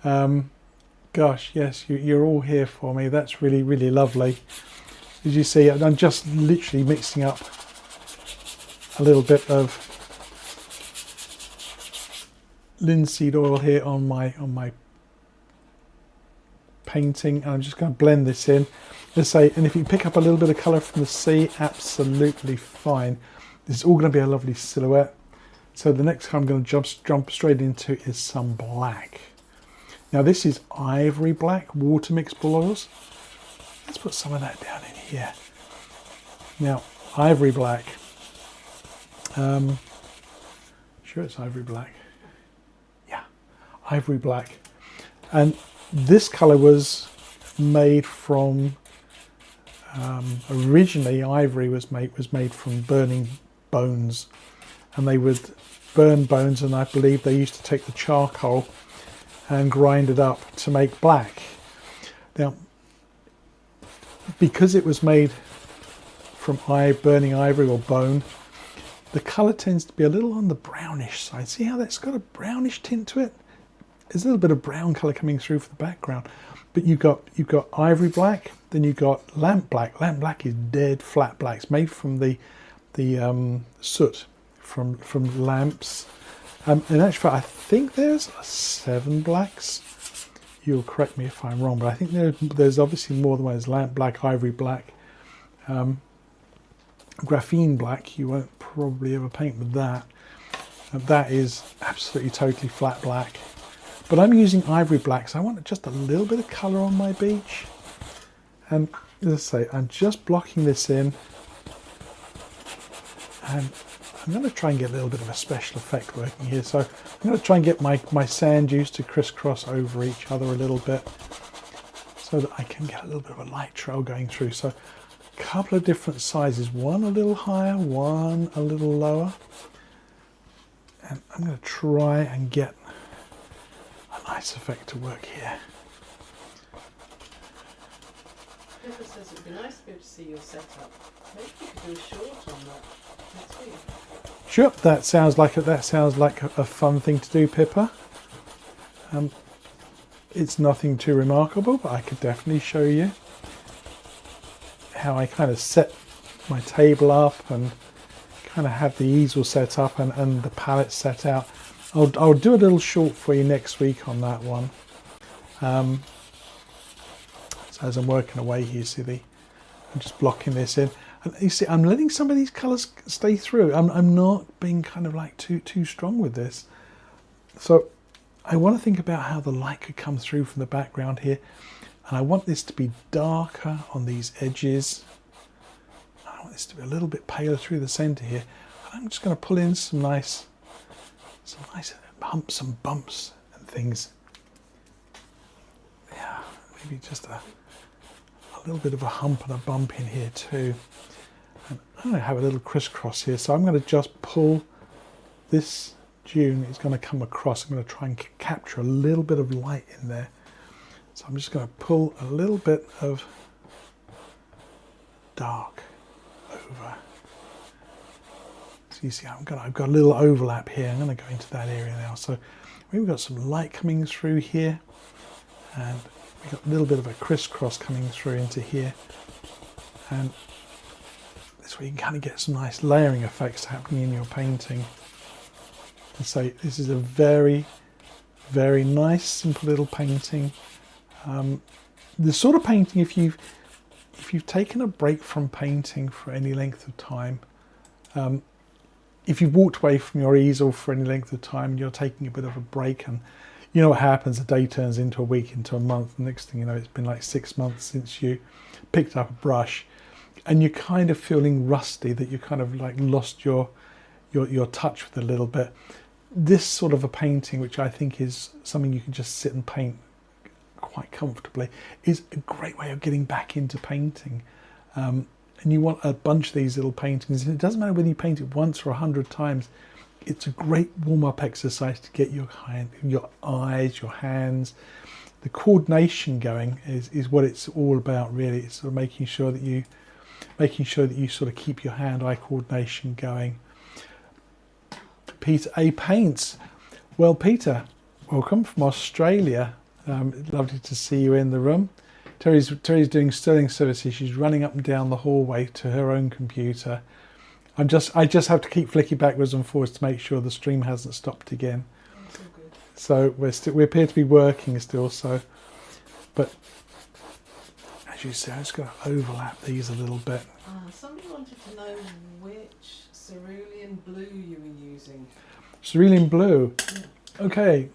Gosh, yes, you're all here for me. That's really, really lovely. As you see, I'm just literally mixing up a little bit of linseed oil here on my painting, and I'm just going to blend this in. Let's say, and if you pick up a little bit of colour from the sea, absolutely fine. This is all going to be a lovely silhouette. So the next one I'm going to jump straight into is some black. Now this is ivory black, water mixed oils. Let's put some of that down in here. Now, ivory black. Sure it's ivory black. Yeah, ivory black. And this colour was made from, originally ivory was made from burning bones. And they would burn bones, and I believe they used to take the charcoal and grind it up to make black. Now, because it was made from burning ivory or bone, the colour tends to be a little on the brownish side. See how that's got a brownish tint to it? There's a little bit of brown colour coming through for the background. But you've got ivory black, then you've got lamp black. Lamp black is dead flat black. It's made from the soot from lamps. In actual fact, I think there's 7 blacks. You'll correct me if I'm wrong, but I think there's obviously more than one. There's lamp black, ivory black, graphene black. You won't probably ever paint with that. That is absolutely totally flat black. But I'm using ivory black, so I want just a little bit of colour on my beach. And as I say, I'm just blocking this in. And I'm going to try and get a little bit of a special effect working here. So I'm going to try and get my sand dunes to crisscross over each other a little bit so that I can get a little bit of a light trail going through. So a couple of different sizes, one a little higher, one a little lower. And I'm going to try and get a nice effect to work here. Pippa says it'd be nice to be able to see your setup. Maybe you could do a short on that next week. Sure, that sounds like a fun thing to do, Pippa. It's nothing too remarkable, but I could definitely show you how I kind of set my table up and kind of have the easel set up and the palette set out. I'll do a little short for you next week on that one. So as I'm working away here, see, I'm just blocking this in. And you see, I'm letting some of these colours stay through. I'm not being kind of like too strong with this. So I want to think about how the light could come through from the background here. And I want this to be darker on these edges. I want this to be a little bit paler through the centre here. And I'm just going to pull in some nice bumps and bumps and things. Yeah, maybe just a little bit of a hump and a bump in here too. And I'm going to have a little crisscross here, so I'm going to just pull this dune. It's going to come across. I'm going to try and capture a little bit of light in there. So I'm just going to pull a little bit of dark over. So you see, I've got a little overlap here. I'm going to go into that area now. So we've got some light coming through here, and we've got a little bit of a crisscross coming through into here. And this way you can kind of get some nice layering effects happening in your painting. And so this is a very, very nice, simple little painting. The sort of painting, if you've taken a break from painting for any length of time, if you've walked away from your easel for any length of time and you're taking a bit of a break, and you know what happens, a day turns into a week, into a month, the next thing you know, it's been like 6 months since you picked up a brush, and you're kind of feeling rusty, that you kind of like lost your touch with a little bit. This sort of a painting, which I think is something you can just sit and paint quite comfortably, is a great way of getting back into painting. And you want a bunch of these little paintings, and it doesn't matter whether you paint it once or 100 times, it's a great warm-up exercise to get your eyes, your hands, the coordination going is what it's all about really. It's sort of making sure that you sort of keep your hand-eye coordination going. Peter A. Paints. Well, Peter, welcome from Australia. Lovely to see you in the room. Terry's doing sterling services. She's running up and down the hallway to her own computer. I just have to keep flicking backwards and forwards to make sure the stream hasn't stopped again. That's all good. So we appear to be working still. So, but as you see, I'm just going to overlap these a little bit. Somebody wanted to know which cerulean blue you were using. Cerulean blue. Okay.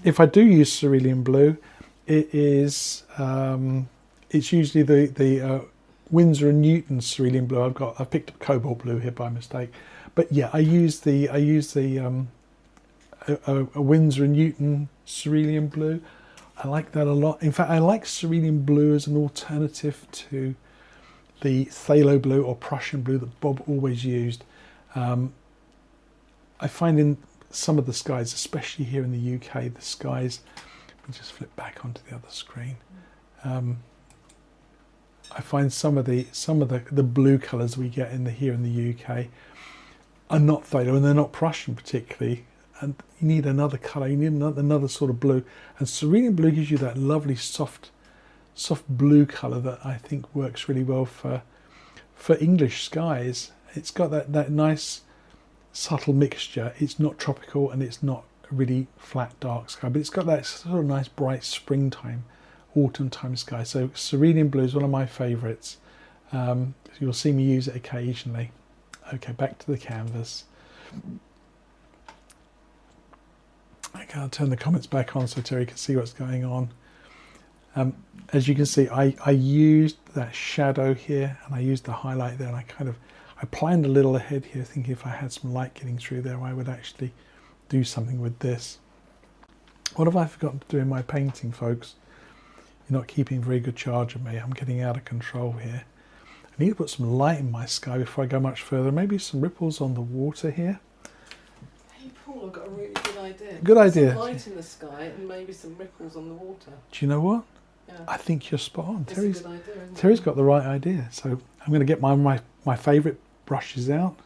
If I do use cerulean blue, it is it's usually the Winsor & Newton cerulean blue. I've picked up cobalt blue here by mistake, but yeah, I use the a Winsor & Newton cerulean blue. I like that a lot. In fact, I like cerulean blue as an alternative to the phthalo blue or Prussian blue that Bob always used. I find in some of the skies, especially here in the UK, the skies, let me just flip back onto the other screen. I find some of the blue colours we get here in the UK are not phthalo, and they're not Prussian particularly. And you need another colour. You need another sort of blue. And cerulean blue gives you that lovely soft blue colour that I think works really well for English skies. It's got that nice subtle mixture. It's not tropical and it's not really flat dark sky, but it's got that sort of nice bright springtime, autumn time sky. So cerulean blue is one of my favourites. You'll see me use it occasionally. Okay, back to the canvas. Okay, I'll turn the comments back on so Terry can see what's going on. As you can see, I used that shadow here and I used the highlight there, and I planned a little ahead here, thinking if I had some light getting through there, I would actually do something with this. What have I forgotten to do in my painting, folks? You're not keeping very good charge of me. I'm getting out of control here. I need to put some light in my sky before I go much further. Maybe some ripples on the water here. Hey Paul, I've got a really good idea. Good idea. Some light in the sky and maybe some ripples on the water. Do you know what? Yeah. I think you're spot on. It's a good idea, isn't it? Terry's got the right idea. So I'm going to get my favourite brushes out.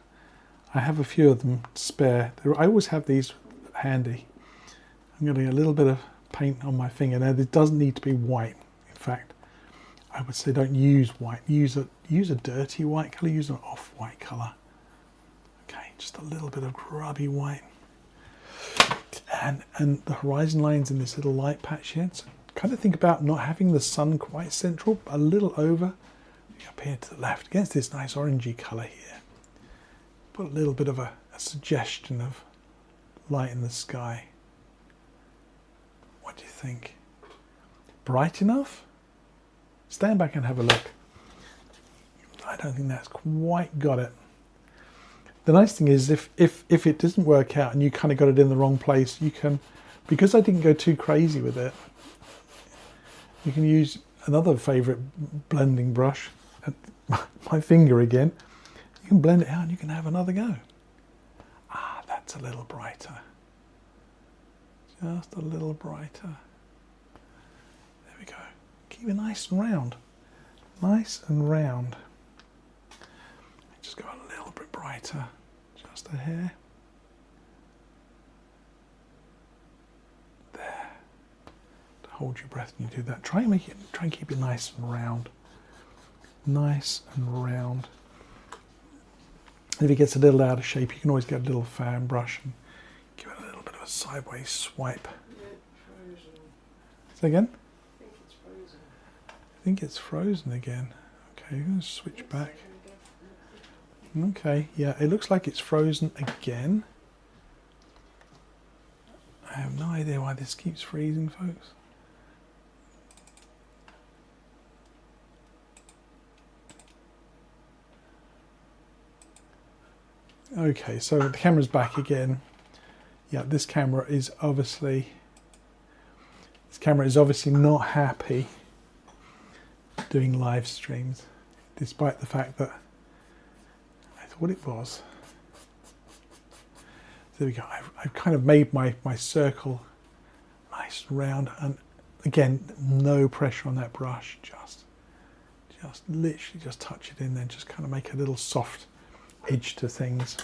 I have a few of them spare. I always have these handy. I'm going to get a little bit of paint on my finger. Now, this doesn't need to be white. In fact, I would say don't use white. Use a dirty white colour. Use an off-white colour. Okay, just a little bit of grubby white. And the horizon line's in this little light patch here. So kind of think about not having the sun quite central, but a little over. Up here to the left, against this nice orangey colour here. Put a little bit of a suggestion of light in the sky. What do you think? Bright enough? Stand back and have a look. I don't think that's quite got it. The nice thing is if it doesn't work out and you kind of got it in the wrong place, you can, because I didn't go too crazy with it, you can use another favourite blending brush, my finger again. You can blend it out and you can have another go. Ah, that's a little brighter. Just a little brighter. There we go. Keep it nice and round. Nice and round. Just go a little bit brighter. Just a hair. There. Hold your breath when you do that. Try and keep it nice and round. Nice and round. If it gets a little out of shape, you can always get a little fan brush and give it a little bit of a sideways swipe. Yeah, frozen. Say again? I think it's frozen. I think it's frozen again. Okay, I'm going to switch back. Okay, yeah, it looks like it's frozen again. I have no idea why this keeps freezing, folks. Okay, so the camera's back again. Yeah, this camera is obviously not happy doing live streams, despite the fact that I thought it was. there we go. I've kind of made my circle nice and round, and again, no pressure on that brush, just literally just touch it in, then just kind of make a little soft edge to things.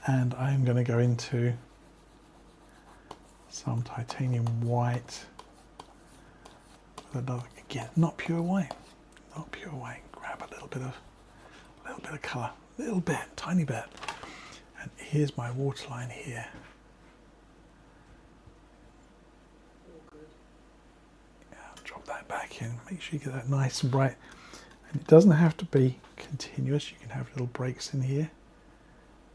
And I'm going to go into some titanium white. Again, not pure white, not pure white. Grab a little bit of colour, little bit, tiny bit. And here's my waterline here. Yeah, drop that back in. Make sure you get that nice and bright. And it doesn't have to be continuous. You can have little breaks in here.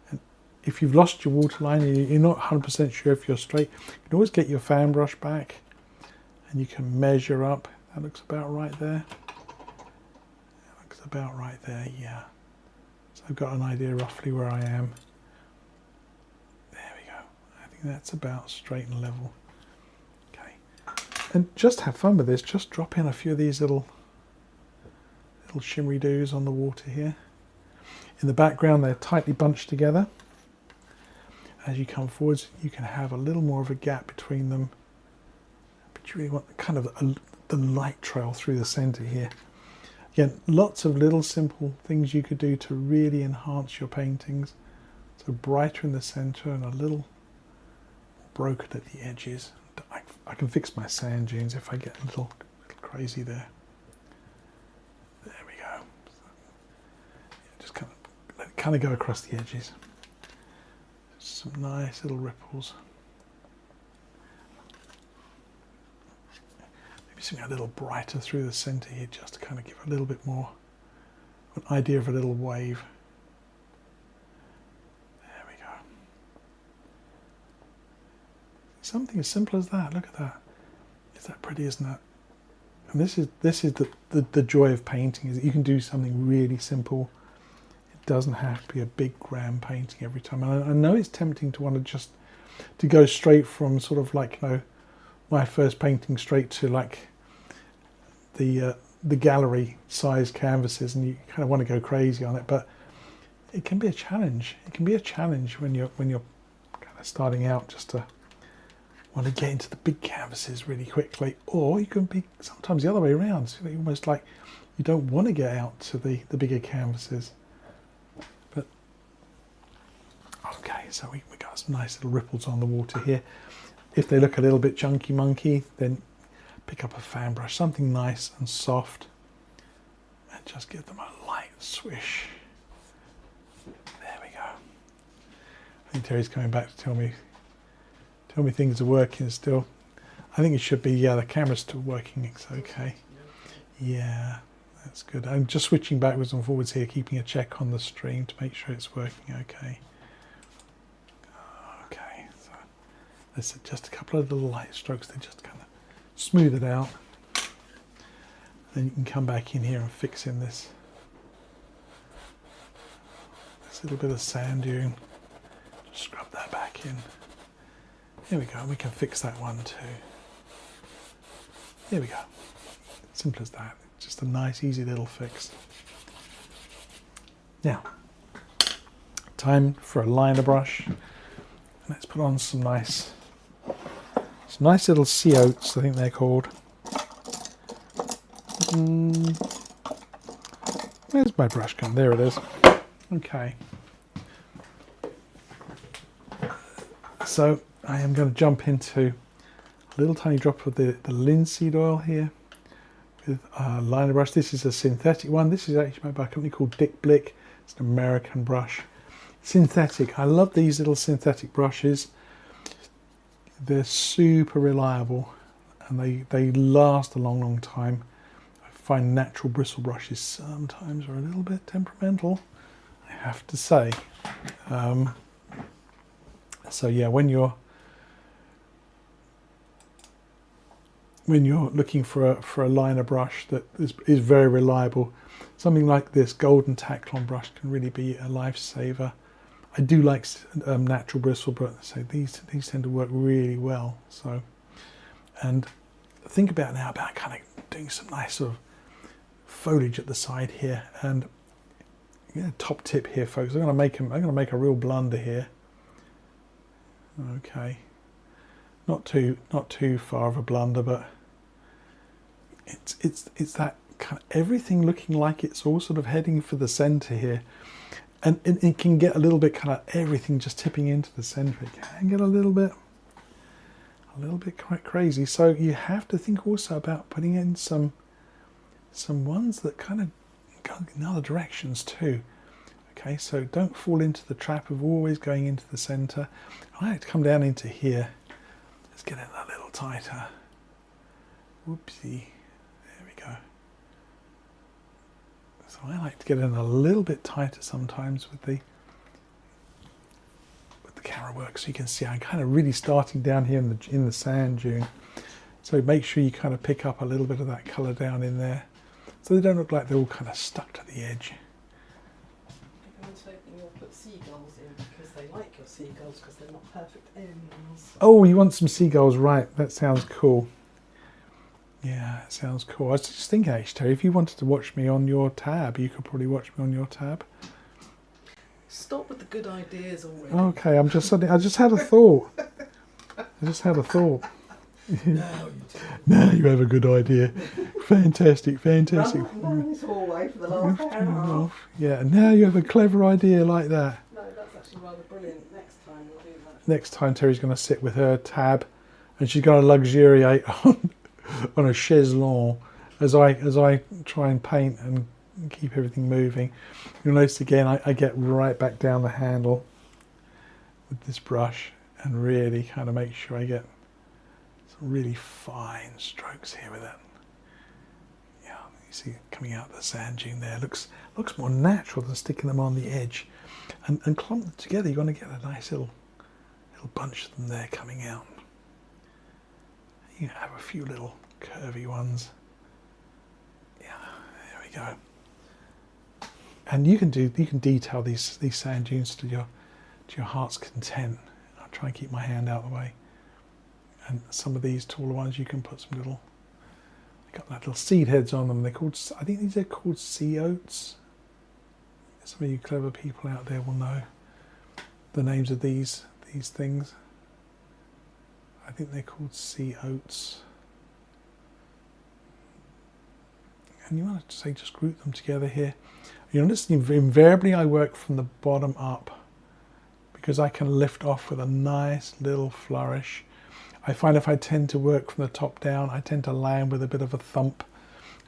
And if you've lost your waterline and you're not 100% sure if you're straight, you can always get your fan brush back and you can measure up. That looks about right there. That looks about right there, yeah. So I've got an idea roughly where I am. There we go. I think that's about straight and level. Okay. And just have fun with this. Just drop in a few of these little shimmery doos on the water here. In the background, they're tightly bunched together. As you come forwards, you can have a little more of a gap between them. But you really want kind of the light trail through the center here. Again, lots of little simple things you could do to really enhance your paintings. So brighter in the center and a little broken at the edges. I can fix my sand dunes if I get a little crazy there. There we go. Just kind of go across the edges. Some nice little ripples. Maybe something a little brighter through the center here, just to kind of give a little bit more an idea of a little wave. There we go. Something as simple as that. Look at that. Is that pretty, isn't it? And this is the joy of painting, is that you can do something really simple. It doesn't have to be a big grand painting every time. And I know it's tempting to want to go straight from sort of like, you know, my first painting straight to like the gallery size canvases, and you kind of want to go crazy on it, but it can be a challenge. It can be a challenge when you're kind of starting out, just to want to get into the big canvases really quickly. Or you can be sometimes the other way around, so you almost like you don't want to get out to the bigger canvases. But okay, so we got some nice little ripples on the water here. If they look a little bit chunky monkey, then pick up a fan brush, something nice and soft, and just give them a light swish. There we go. I think Terry's coming back to tell me things are working still. I think it should be, yeah, the camera's still working, it's okay. Yeah, that's good. I'm just switching backwards and forwards here, keeping a check on the stream to make sure it's working okay. Okay, so there's just a couple of little light strokes, they just kind of smooth it out. Then you can come back in here and fix in this little bit of sand dune. Just scrub that back in. There we go, we can fix that one too. There we go. Simple as that. Just a nice, easy little fix. Now, time for a liner brush. Let's put on some nice little sea oats, I think they're called. Where's my brush gun? There it is. Okay. So I am going to jump into a little tiny drop of the linseed oil here with a liner brush. This is a synthetic one. This is actually made by a company called Dick Blick. It's an American brush. Synthetic. I love these little synthetic brushes. They're super reliable and they last a long, long time. I find natural bristle brushes sometimes are a little bit temperamental, I have to say. So yeah, when you're looking for a liner brush that is very reliable, something like this golden Taklon brush can really be a lifesaver. I do like natural bristle, but say these tend to work really well. So, and think about now about kind of doing some nice sort of foliage at the side here, and top tip here, folks. I'm going to make a real blunder here. Okay, not too far of a blunder, but it's that kind of everything looking like it's all sort of heading for the center here, and it can get a little bit kind of everything just tipping into the center. It can get a little bit quite crazy. So you have to think also about putting in some ones that kind of go in other directions too. Okay, so don't fall into the trap of always going into the center. I like to come down into here. Let's get it a little tighter. Whoopsie. There we go. So I like to get in a little bit tighter sometimes with the camera work, so you can see I'm kind of really starting down here in the sand dune. So make sure you kind of pick up a little bit of that colour down in there, so they don't look like they're all kind of stuck to the edge. I'm hoping you'll put seagulls in because they like your seagulls because they're not perfect aliens. Oh, you want some seagulls, right? That sounds cool. Yeah, it sounds cool. I was just thinking, actually, Terry, if you wanted to watch me on your tab, you could probably watch me on your tab. Stop with the good ideas already. Okay, I just had a thought. Now you have a good idea. Fantastic. Run this hallway for the last hour and a half. Yeah, now you have a clever idea like that. No, that's actually rather brilliant. Next time we'll do that. Next time Terry's going to sit with her tab, and she's going to luxuriate on a chaise longue as I try and paint and keep everything moving. You'll notice again I get right back down the handle with this brush and really kind of make sure I get some really fine strokes here with it. Yeah, you see it coming out of the sand dune there. Looks more natural than sticking them on the edge. And clump them together, you're going to get a nice little bunch of them there coming out. You have a few little curvy ones. Yeah, there we go. And you can detail these sand dunes to your heart's content. I'll try and keep my hand out of the way. And some of these taller ones, you can put some little, they got like little seed heads on them. They're called, I think these are called sea oats. Some of you clever people out there will know the names of these things. I think they're called sea oats. And you want to say just group them together here. You notice invariably I work from the bottom up because I can lift off with a nice little flourish. I find if I tend to work from the top down, I tend to land with a bit of a thump,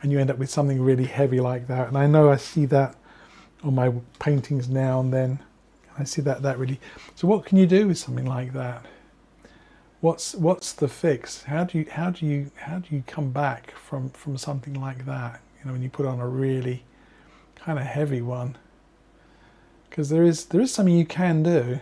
and you end up with something really heavy like that. And I know I see that on my paintings now and then. I see that really. So what can you do with something like that? What's the fix? How do you come back from something like that? You know, when you put on a really kind of heavy one, because there is something you can do.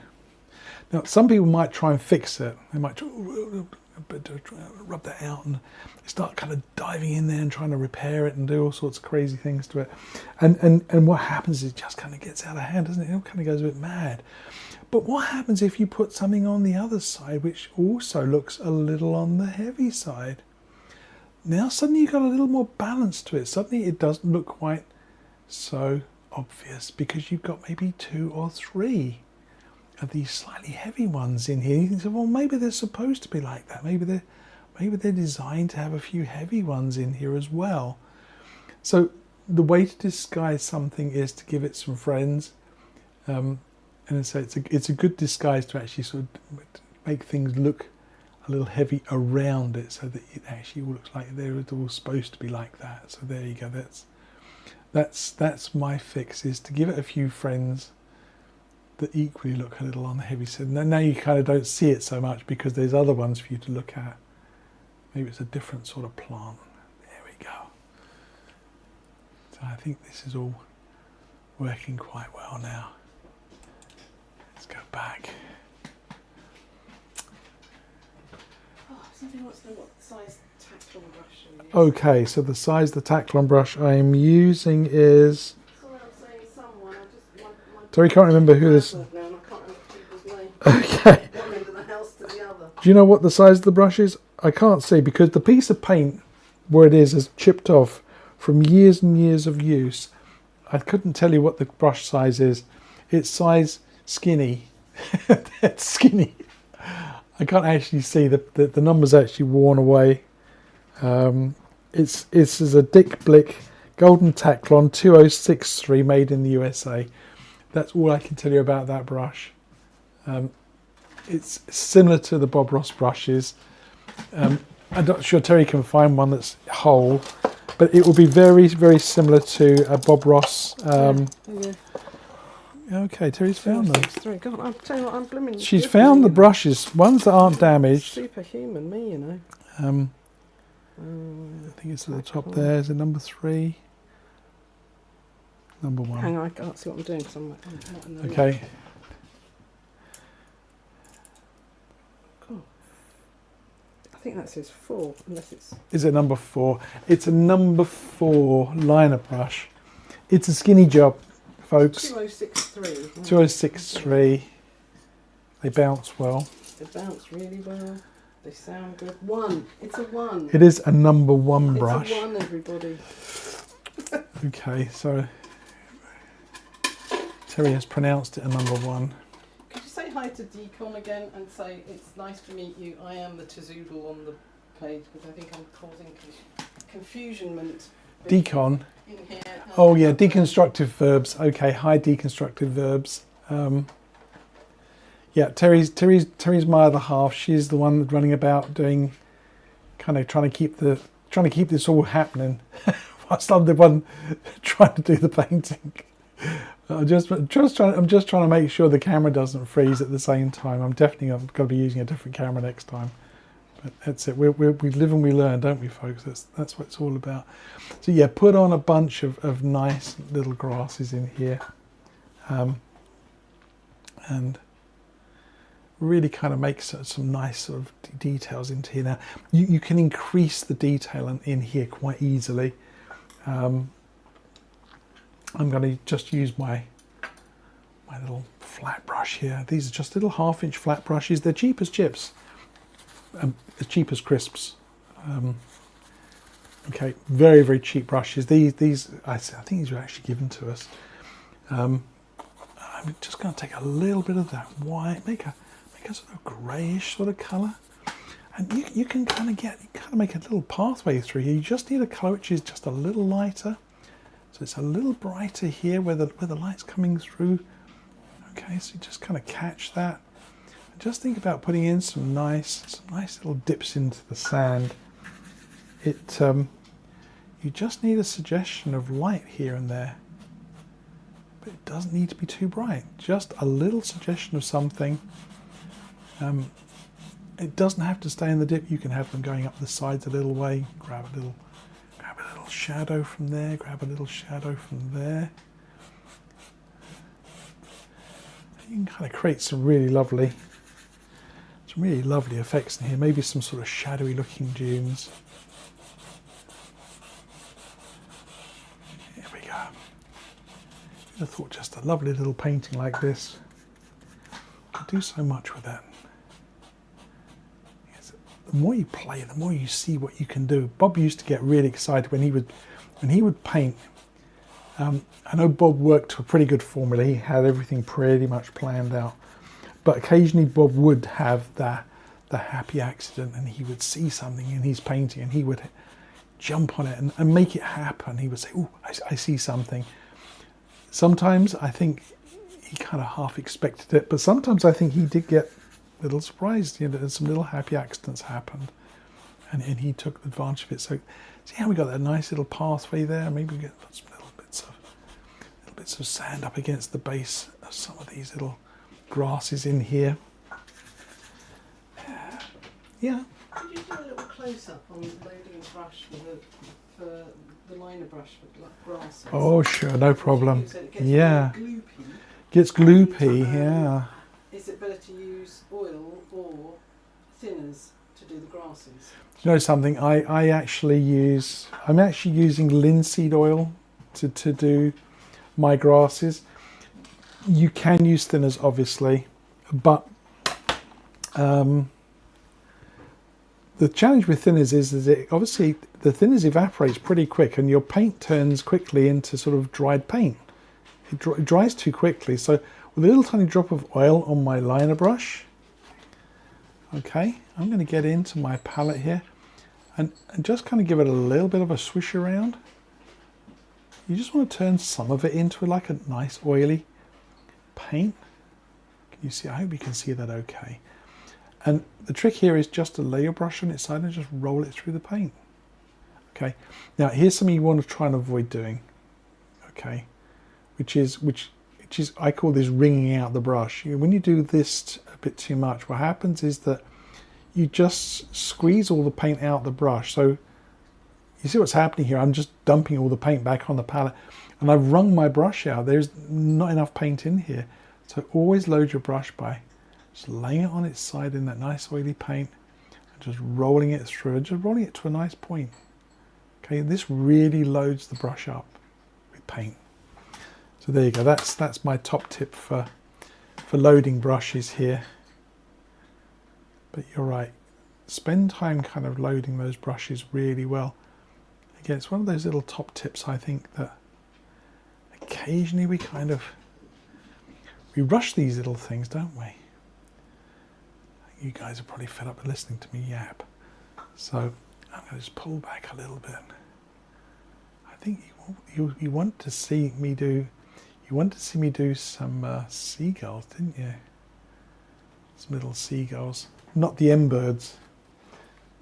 Now, some people might try and fix it. They might rub that out and start kind of diving in there and trying to repair it and do all sorts of crazy things to it. And what happens is it just kind of gets out of hand, doesn't it? It kind of goes a bit mad. But what happens if you put something on the other side which also looks a little on the heavy side? Now suddenly you've got a little more balance to it. Suddenly it doesn't look quite so obvious because you've got maybe 2 or 3 of these slightly heavy ones in here. You can say, well, maybe they're supposed to be like that. Maybe they're designed to have a few heavy ones in here as well. So the way to disguise something is to give it some friends, and so it's a good disguise to actually sort of make things look a little heavy around it, so that it actually looks like they're all supposed to be like that. So there you go. That's my fix, is to give it a few friends that equally look a little on the heavy side. Now you kind of don't see it so much because there's other ones for you to look at. Maybe it's a different sort of plant. There we go. So I think this is all working quite well now. Let's go back. Somebody wants to know what size Tactile brush you use. Okay, so the size of the Tactile brush I'm using is... Terry can't remember who this... Okay. Do you know what the size of the brush is? I can't see because the piece of paint where it is chipped off from years and years of use. I couldn't tell you what the brush size is. It's size skinny. It's skinny. I can't actually see the number's actually worn away. It's is a Dick Blick Golden Tacklon 2063 made in the USA. That's all I can tell you about that brush. It's similar to the Bob Ross brushes. I'm not sure Terry can find one that's whole, but it will be very, very similar to a Bob Ross. Okay, Terry's found them. God, I'll tell you what, I'm blooming. She's found the brushes, ones that aren't damaged. Superhuman, me, you know. I think it's at the top there. Is it number 3? Number 1. Hang on, I can't see what I'm doing because I'm not in the Okay. Cool. I think that says 4, unless it's... Is it number 4? It's a number 4 liner brush. It's a skinny job, folks. 2063. 2063. They bounce well. They bounce really well. They sound good. 1. It's a 1. It is a number 1 brush. It's a 1, everybody. Okay, so Terry has pronounced it a number 1. Could you say hi to Deacon again and say, it's nice to meet you. I am the Tazoodle on the page because I think I'm causing confusionment. Decon. In here. Oh yeah, deconstructive verbs. Okay, hi deconstructive verbs. Yeah, Terry's my other half. She's the one running about doing, kind of trying to keep this all happening, whilst I'm the one trying to do the painting. I'm just trying to make sure the camera doesn't freeze at the same time. I'm definitely going to be using a different camera next time. But that's it. We live and we learn, don't we, folks? That's what it's all about. So yeah, put on a bunch of nice little grasses in here, and really kind of make some nice sort of details into here. Now you can increase the detail in here quite easily. I'm going to just use my little flat brush here. These are just little 1/2 inch flat brushes. They're cheap as chips, as cheap as crisps. Okay, very, very cheap brushes. These I think these were actually given to us. I'm just going to take a little bit of that white, make a sort of greyish sort of colour, and you can kind of make a little pathway through here. You just need a colour which is just a little lighter, so it's a little brighter here where the light's coming through. Okay, so you just kind of catch that. And just think about putting in some nice little dips into the sand. You just need a suggestion of light here and there, but it doesn't need to be too bright. Just a little suggestion of something. It doesn't have to stay in the dip. You can have them going up the sides a little way. Grab a little shadow from there. Grab a little shadow from there. You can kind of create some really lovely effects in here. Maybe some sort of shadowy looking dunes. Here we go. I thought just a lovely little painting like this could do so much with that. The more you play, the more you see what you can do. Bob used to get really excited when he would paint. I know Bob worked to a pretty good formula. He had everything pretty much planned out. But occasionally Bob would have the happy accident, and he would see something in his painting and he would jump on it and make it happen. He would say, "Oh, I see something." Sometimes I think he kind of half expected it, but sometimes I think he did get a little surprised. You know, some little happy accidents happened, and he took advantage of it. So see how we got that nice little pathway there? Maybe we get some little bits of sand up against the base of some of these little grasses in here. Yeah. Could you do a little close up on loading a brush for the liner brush for grasses? Oh sure, no problem. It gets Yeah. gloopy. Gets gloopy, yeah. Is it better to use oil or thinners to do the grasses? You know something? I'm actually using linseed oil to do my grasses. You can use thinners, obviously, but the challenge with thinners is that obviously the thinners evaporates pretty quick, and your paint turns quickly into sort of dried paint. it dries too quickly. So with a little tiny drop of oil on my liner brush, okay, I'm going to get into my palette here and just kind of give it a little bit of a swish around. You just want to turn some of it into like a nice oily paint. Can you see? I hope you can see that okay. And the trick here is just to lay your brush on its side and just roll it through the paint. Okay, now here's something you want to try and avoid doing, okay, which is I call this wringing out the brush. When you do this a bit too much, what happens is that you just squeeze all the paint out the brush. So you see what's happening here? I'm just dumping all the paint back on the palette, and I've wrung my brush out. There's not enough paint in here. So always load your brush by just laying it on its side in that nice oily paint and just rolling it through, and just rolling it to a nice point. Okay, this really loads the brush up with paint. So there you go. That's my top tip for loading brushes here. But you're right. Spend time kind of loading those brushes really well. Again, it's one of those little top tips, I think, that occasionally we rush these little things, don't we? You guys are probably fed up with listening to me yap. So I'm going to just pull back a little bit. I think you want to see me do some seagulls, didn't you? Some little seagulls, not the M-birds,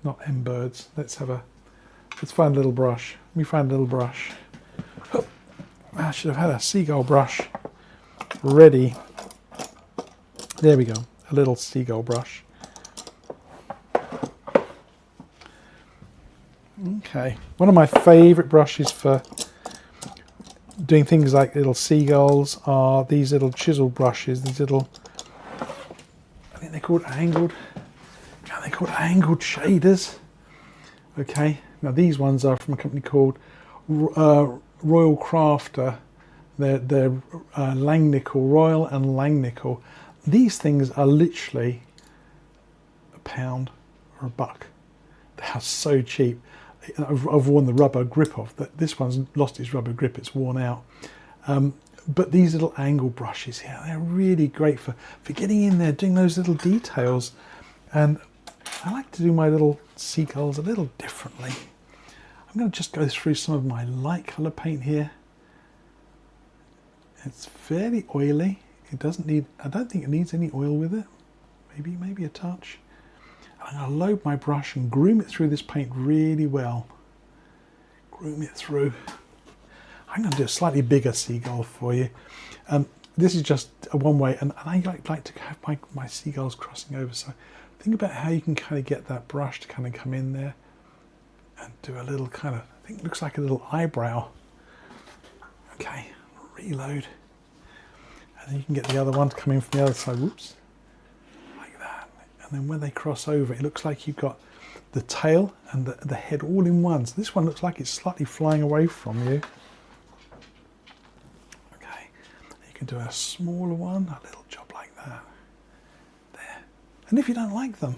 not M-birds. Let's find a little brush. Let me find a little brush. Oh, I should have had a seagull brush ready. There we go, a little seagull brush. Okay, one of my favourite brushes for doing things like little seagulls are these little chisel brushes. These little, I think they're called angled shaders. Okay, now these ones are from a company called Royal Crafter. They're Langnickel, Royal and Langnickel. These things are literally £1 or $1. They are so cheap. I've worn the rubber grip off. This one's lost its rubber grip, it's worn out. But these little angle brushes here, they're really great for getting in there, doing those little details. And I like to do my little seagulls a little differently. I'm going to just go through some of my light colour paint here. It's fairly oily. It doesn't need, I don't think it needs any oil with it. Maybe a touch. I'm going to load my brush and groom it through this paint really well. Groom it through. I'm going to do a slightly bigger seagull for you. This is just a one way, and I like to have my seagulls crossing over. So think about how you can kind of get that brush to kind of come in there and do a little kind of, I think it looks like a little eyebrow. Okay, reload. And then you can get the other one to come in from the other side. Whoops. And then when they cross over, it looks like you've got the tail and the head all in one. So this one looks like it's slightly flying away from you. Okay, you can do a smaller one, a little job like that. There. And if you don't like them,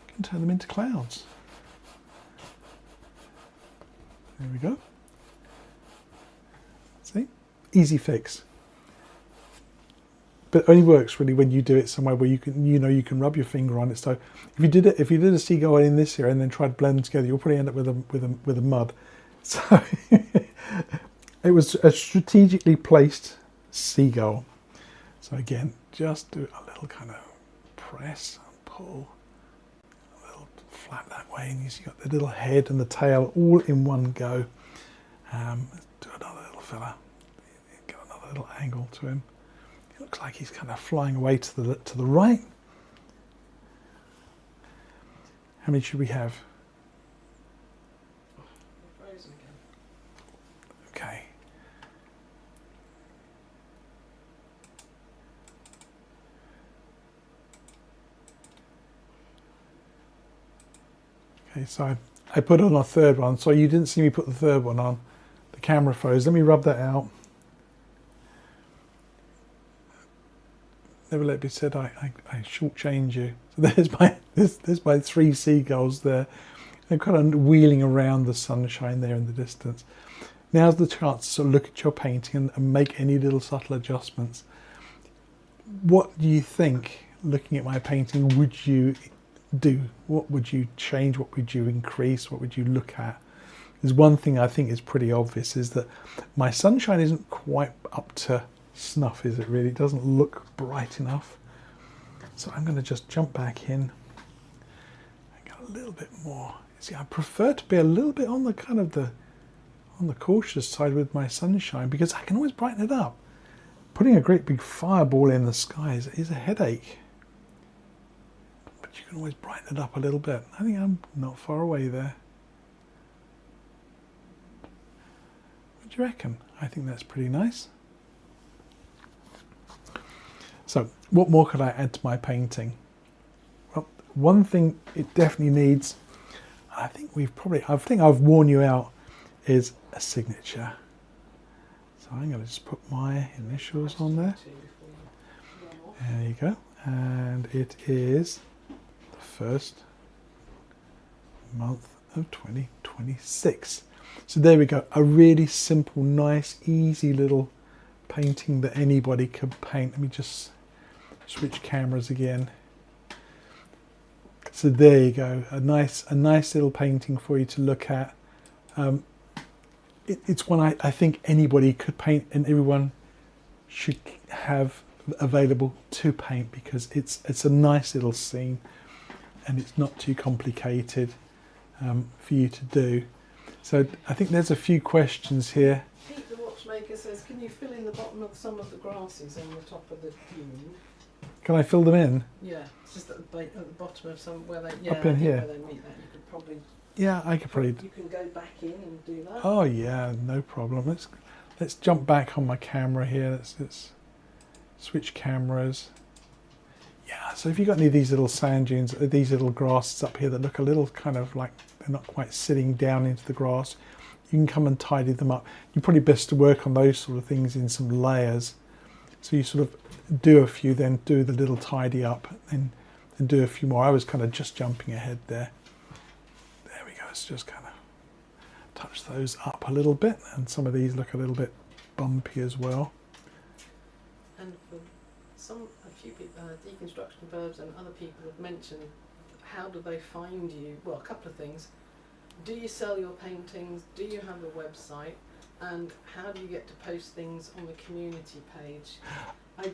you can turn them into clouds. There we go. See? Easy fix. But it only works really when you do it somewhere where you can rub your finger on it. So if you did a seagull in this area and then tried to blend them together, you'll probably end up with a mud. So it was a strategically placed seagull. So again, just do a little kind of press and pull, a little flap that way, and you've got the little head and the tail all in one go. Let's do another little fella. Get another little angle to him. It looks like he's kind of flying away to the right. How many should we have? Frozen again. Okay. Okay, so I put on a third one. So you didn't see me put the third one on. The camera froze. Let me rub that out. Never let it be said I shortchange you. So there's my three seagulls there. They're kind of wheeling around the sunshine there in the distance. Now's the chance to sort of look at your painting and make any little subtle adjustments. What do you think, looking at my painting, would you do? What would you change? What would you increase? What would you look at? There's one thing I think is pretty obvious, is that my sunshine isn't quite up to snuff, is it really? It doesn't look bright enough. So I'm going to just jump back in and get a little bit more. See, I prefer to be a little bit on the kind of on the cautious side with my sunshine, because I can always brighten it up. Putting a great big fireball in the sky is a headache. But you can always brighten it up a little bit. I think I'm not far away there. What do you reckon? I think that's pretty nice. So, what more could I add to my painting? Well, one thing it definitely needs, I think I've worn you out, is a signature. So I'm going to just put my initials on there. There you go. And it is the first month of 2026. So there we go. A really simple, nice, easy little painting that anybody could paint. Let me just switch cameras again. So there you go. A nice little painting for you to look at. It's one I think anybody could paint, and everyone should have available to paint, because it's a nice little scene and it's not too complicated for you to do. So I think there's a few questions here. Pete the watchmaker says, can you fill in the bottom of some of the grasses on the top of the dune? Can I fill them in? Yeah, it's just at the bottom of some where they up in here. Where they meet that. You could probably. Yeah, I could probably. You can go back in and do that. Oh yeah, no problem. Let's jump back on my camera here. Let's switch cameras. Yeah, so if you've got any of these little sand dunes, these little grasses up here that look a little kind of like they're not quite sitting down into the grass, you can come and tidy them up. You're probably best to work on those sort of things in some layers. So you sort of do a few, then do the little tidy up, and do a few more. I was kind of just jumping ahead there. There we go. Let's just kind of touch those up a little bit, and some of these look a little bit bumpy as well. And for a few people, deconstruction verbs and other people have mentioned, how do they find you? Well, a couple of things. Do you sell your paintings? Do you have a website? And how do you get to post things on the community page? I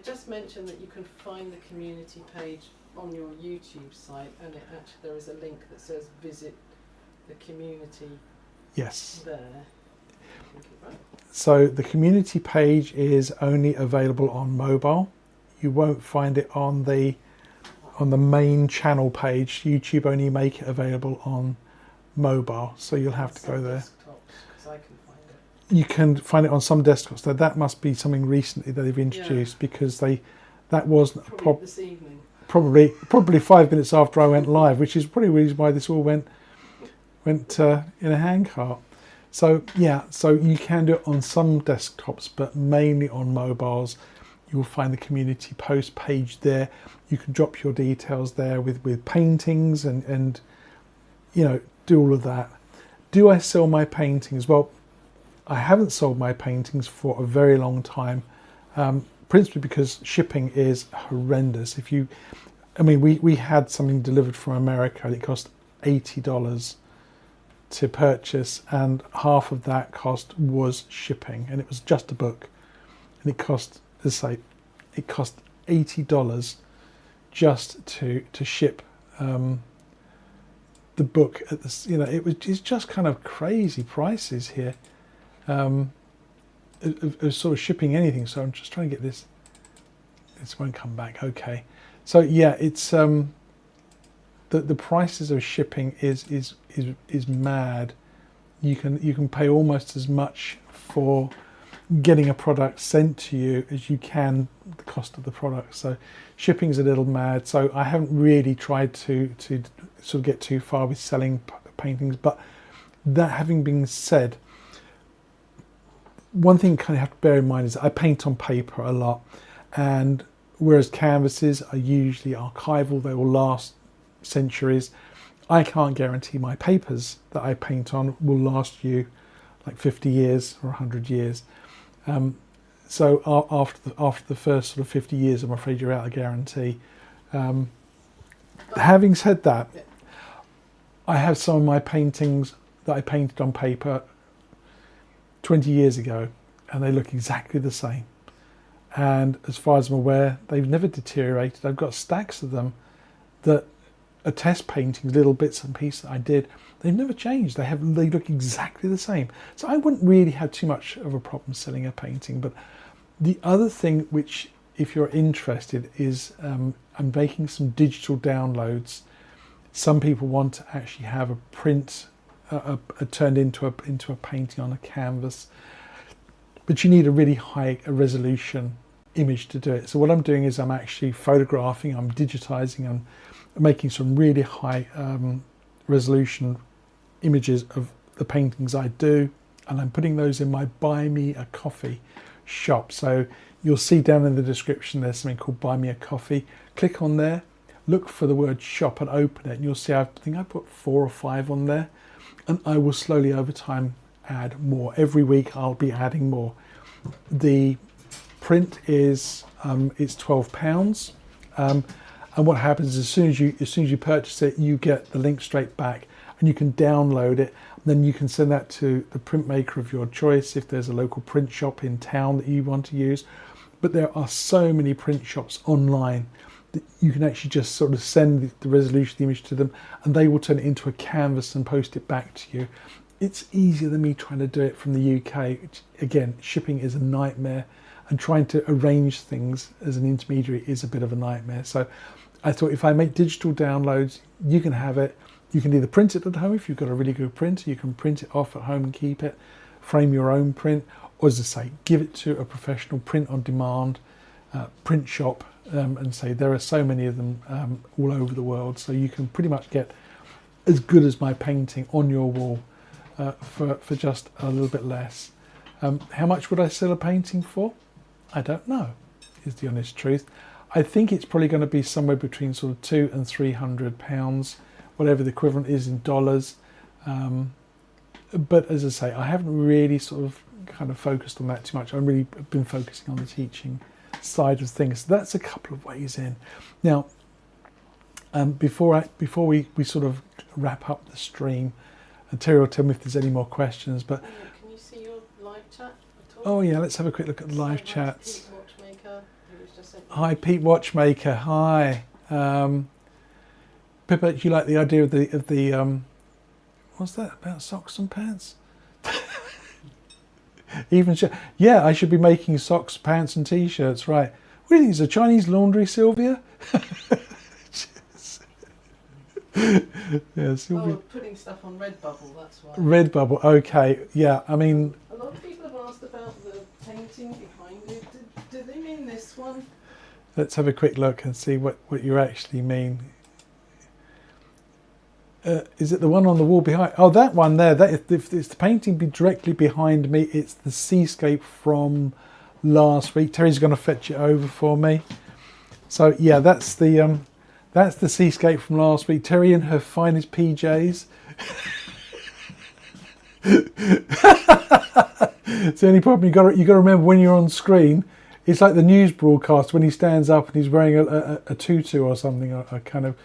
just mentioned that you can find the community page on your YouTube site, and there is a link that says visit the community. Yes. There. Right. So the community page is only available on mobile. You won't find it on the main channel page. YouTube only make it available on mobile, so you'll have to go there. I can find it. You can find it on some desktops. So that must be something recently that they've introduced, because that wasn't probably this evening. Probably 5 minutes after I went live, which is probably the reason why this all went in a handcart. So yeah, so you can do it on some desktops, but mainly on mobiles. You will find the community post page there. You can drop your details there with paintings and do all of that. Do I sell my paintings? Well, I haven't sold my paintings for a very long time, principally because shipping is horrendous. We had something delivered from America and it cost $80 to purchase, and half of that cost was shipping, and it was just a book, and it cost, as I say, it cost $80 just to ship the book at this. It's just kind of crazy prices here of sort of shipping anything. So I'm just trying to get this won't come back. Okay, so yeah, it's the prices of shipping is mad. You can pay almost as much for getting a product sent to you as you can the cost of the product. So shipping's a little mad. So I haven't really tried to sort of get too far with selling paintings. But that having been said, one thing you kind of have to bear in mind is that I paint on paper a lot, and whereas canvases are usually archival, they will last centuries. I can't guarantee my papers that I paint on will last you like 50 years or 100 years. So after the first sort of 50 years, I'm afraid you're out of guarantee. Having said that, I have some of my paintings that I painted on paper 20 years ago, and they look exactly the same. And as far as I'm aware, they've never deteriorated. I've got stacks of them that are test paintings, little bits and pieces that I did. They've never changed. They look exactly the same. So I wouldn't really have too much of a problem selling a painting. But the other thing, which if you're interested, is I'm making some digital downloads. Some people want to actually have a print turned into a painting on a canvas, but you need a really high resolution image to do it. So what I'm doing is I'm actually photographing, I'm digitizing, I'm making some really high resolution images of the paintings I do, and I'm putting those in my Buy Me a Coffee shop. So you'll see down in the description there's something called Buy Me a Coffee. Click on there, look for the word shop and open it, and you'll see I think I put 4 or 5 on there, and I will slowly over time add more. Every week I'll be adding more. The print is it's £12, and what happens is as soon as you purchase it, you get the link straight back, and you can download it. Then you can send that to the printmaker of your choice if there's a local print shop in town that you want to use. But there are so many print shops online that you can actually just sort of send the resolution of the image to them, and they will turn it into a canvas and post it back to you. It's easier than me trying to do it from the UK. Again, shipping is a nightmare, and trying to arrange things as an intermediary is a bit of a nightmare. So I thought if I make digital downloads, you can have it. You can either print it at home if you've got a really good printer, you can print it off at home and keep it, frame your own print, or as I say, give it to a professional print on demand print shop, and say there are so many of them all over the world, so you can pretty much get as good as my painting on your wall for just a little bit less. How much would I sell a painting for? I don't know, is the honest truth. I think it's probably going to be somewhere between sort of £200 and £300, whatever the equivalent is in dollars. But as I say, I haven't really sort of kind of focused on that too much. I've really been focusing on the teaching side of things. So that's a couple of ways in. Now, before we sort of wrap up the stream, and Terry will tell me if there's any more questions. But can you see your live chat at all? Oh yeah, let's have a quick look at the live chats. Pete Watchmaker, who was just Hi, Pete Watchmaker. Hi, Pippa. Do you like the idea of the what's that about socks and pants? Yeah, I should be making socks, pants, and t-shirts. Right. What do you think? Is a Chinese laundry, Sylvia? Yeah, Sylvia. Oh, putting stuff on Redbubble, that's why. Redbubble, okay. Yeah, I mean, A lot of people have asked about the painting behind it. Do they mean this one? let's have a quick look and see what you actually mean. Is it the one on the wall behind? Oh, that one there. That if it's the painting be directly behind me, it's the seascape from last week. Terry's going to fetch it over for me. So yeah, that's the seascape from last week. Terry in her finest PJs. It's the only problem you got to remember when you're on screen. It's like the news broadcast when he stands up and he's wearing a tutu or something. I kind of.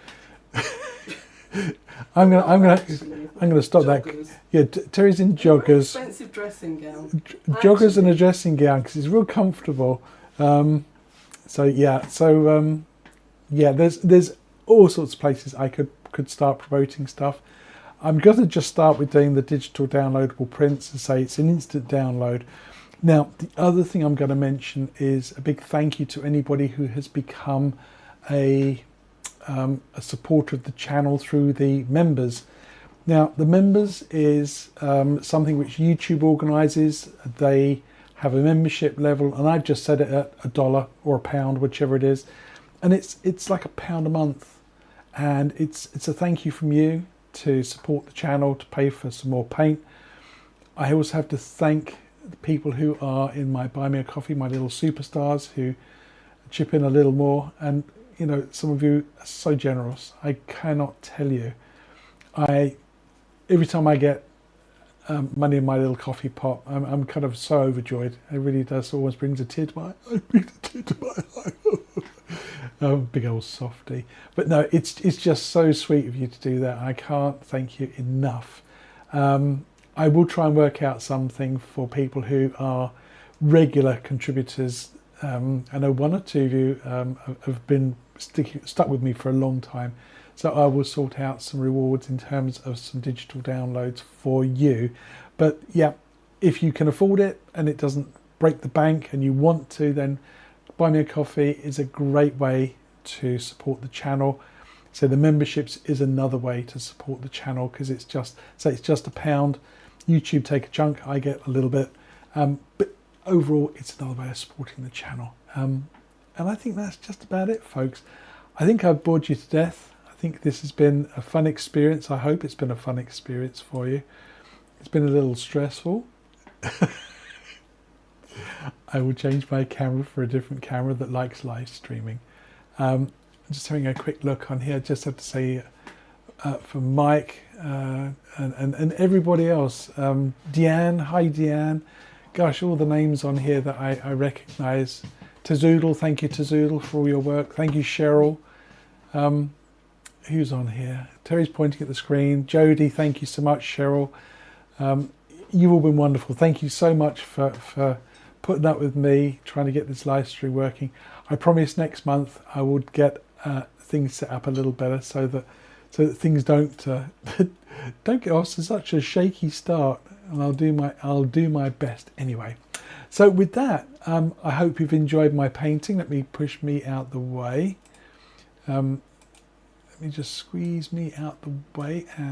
I'm gonna stop that. Yeah, Terry's in joggers. Expensive dressing gown. Joggers and a dressing gown because it's real comfortable. There's all sorts of places I could start promoting stuff. I'm going to just start with doing the digital downloadable prints and say it's an instant download. Now, the other thing I'm going to mention is a big thank you to anybody who has become a supporter of the channel through the members. Now, the members is something which YouTube organises. They have a membership level, and I've just set it at $1 or £1, whichever it is, and it's like £1 a month, and it's a thank you from you to support the channel, to pay for some more paint. I also have to thank the people who are in my Buy Me a Coffee, my little superstars who chip in a little more, and you know, some of you are so generous. I cannot tell you. Every time I get money in my little coffee pot. I'm kind of so overjoyed. It really does always brings a tear to my eye. Big old softy. But no, it's just so sweet of you to do that. I can't thank you enough. I will try and work out something for people who are regular contributors. I know one or two of you have been stuck with me for a long time. So I will sort out some rewards in terms of some digital downloads for you. But yeah, if you can afford it and it doesn't break the bank and you want to, then buy me a coffee is a great way to support the channel. So the memberships is another way to support the channel, because it's just, say it's just £1. YouTube take a chunk, I get a little bit. But overall, it's another way of supporting the channel. And I think that's just about it, folks. I think I've bored you to death. I think this has been a fun experience. I hope it's been a fun experience for you. It's been a little stressful. I will change my camera for a different camera that likes live streaming. Just having a quick look on here. Just have to say for Mike and everybody else. Deanne, hi Deanne. Gosh, all the names on here that I recognise. Tazoodle, thank you Tazoodle for all your work. Thank you Cheryl. Who's on here? Terry's pointing at the screen. Jody, thank you so much. Cheryl, you've all been wonderful. Thank you so much for putting up with me trying to get this live stream working. I promise next month I would get things set up a little better so that things don't get off to such a shaky start. And I'll do my best anyway. So with that, I hope you've enjoyed my painting. Let me push me out the way. Let me just squeeze me out the way and